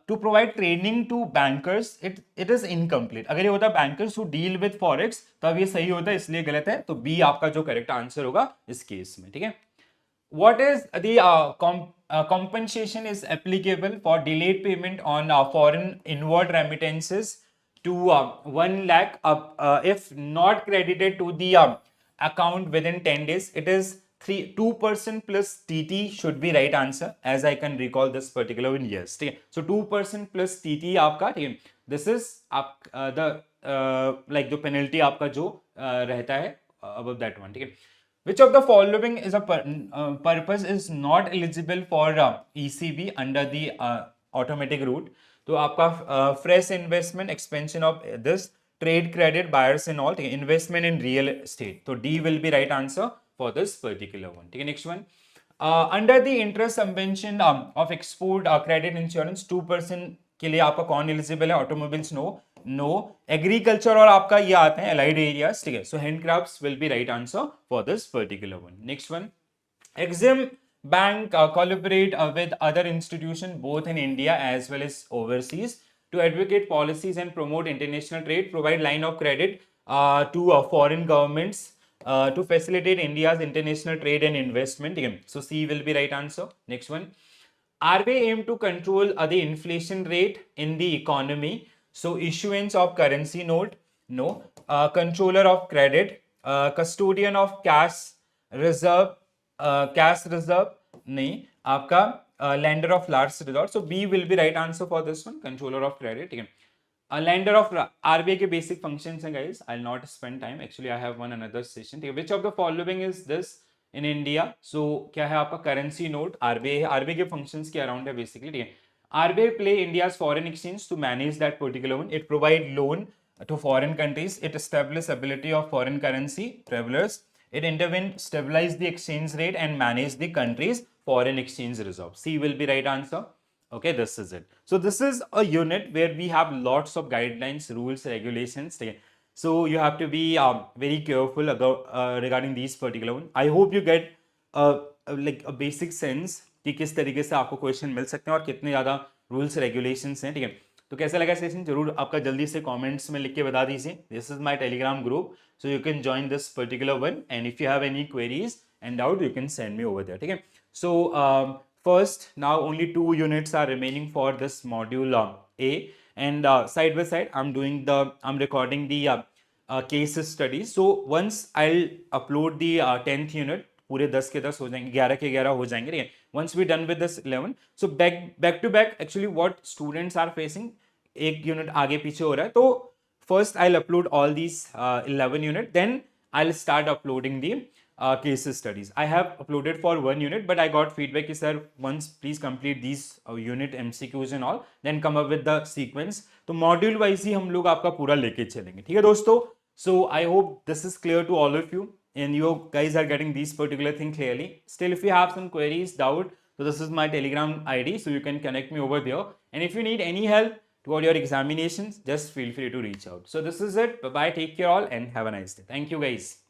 To provide training to bankers, it is incomplete. अगर ये होता bankers who deal with forex, तब ये सही होता, इसलिए गलत है. तो B आपका जो correct answer होगा इस केस में. ठीक है. What is the compensation is applicable for delayed payment on foreign inward remittances to 1 lakh if not credited to the account within 10 days? It is 2% plus TT should be right answer, as I can recall this particular one. Yes, so 2% plus TT आपका, this is the like the penalty आपका जो रहता है above that one. ठीक है. Which of the following is a purpose is not eligible for ECB under the automatic route? तो आपका fresh investment, expansion of this, trade credit, buyers and all, investment in real estate. So D will be right answer for this particular one. Okay, next one. Under the interest subvention of export credit insurance, 2% के लिए आपका कौन eligible है? Automobiles no. Agriculture और आपका ये आते हैं एलाइड एरियाज. ठीक है. So handcrafts will be right answer for this particular one. Next one. Exim Bank collaborate with other institutions both in India as well as overseas to advocate policies and promote international trade, provide line of credit to foreign governments to facilitate India's international trade and investment. So C will be right answer. Next one. RBI aim to control the inflation rate in the economy. So issuance of currency note, no. Controller of credit, custodian of cash reserve, नहीं. आपका lender of last resort. So B will be right answer for this one. Controller of credit. ठीक है. Lender of RBI के basic functions हैं guys. I'll not spend time. Actually, I have one another session. ठीक है. Which of the following is this in India? So क्या है आपका currency note? RBI के functions के around है basically. ठीक है. RBI play India's foreign exchange to manage that particular one. It provide loan to foreign countries. It establish ability of foreign currency travelers. It intervene, stabilize the exchange rate and manage the country's foreign exchange reserve. C will be right answer. Okay, this is it. So this is a unit where we have lots of guidelines, rules, regulations. So you have to be very careful regarding these particular one. I hope you get like a basic sense कि किस तरीके से आपको question मिल सकते हैं और कितने ज़्यादा रूल्स रेगुलेशंस हैं. ठीक है. तो कैसा लगा सेशन जरूर आपका जल्दी से कमेंट्स में लिख के बता दीजिए. This is my telegram group, so you can join this particular one and if you have any queries and doubt you can send me over there. ठीक है. सो first now only 2 units are remaining for this module A, and side by side I'm recording the case studies. So once I'll upload the 10th unit, पूरे 10 के 10 हो जाएंगे, 11 के 11 हो जाएंगे. ठीक है. Once we done with this 11, so back to back actually what students are facing, एक unit आगे पीछे हो रहा है. तो first I'll upload all these 11 unit, then I'll start uploading the case studies. I have uploaded for 1 unit, but I got feedback कि sir once please complete these unit MCQs and all, then come up with the sequence. तो module wise ही हम लोग आपका पूरा लेके चलेंगे. ठीक है दोस्तों. So I hope this is clear to all of you and you guys are getting these particular thing clearly. Still, if you have some queries, doubt, so this is my Telegram ID, so you can connect me over there. And if you need any help toward your examinations, just feel free to reach out. So this is it. Bye bye. Take care all and have a nice day. Thank you guys.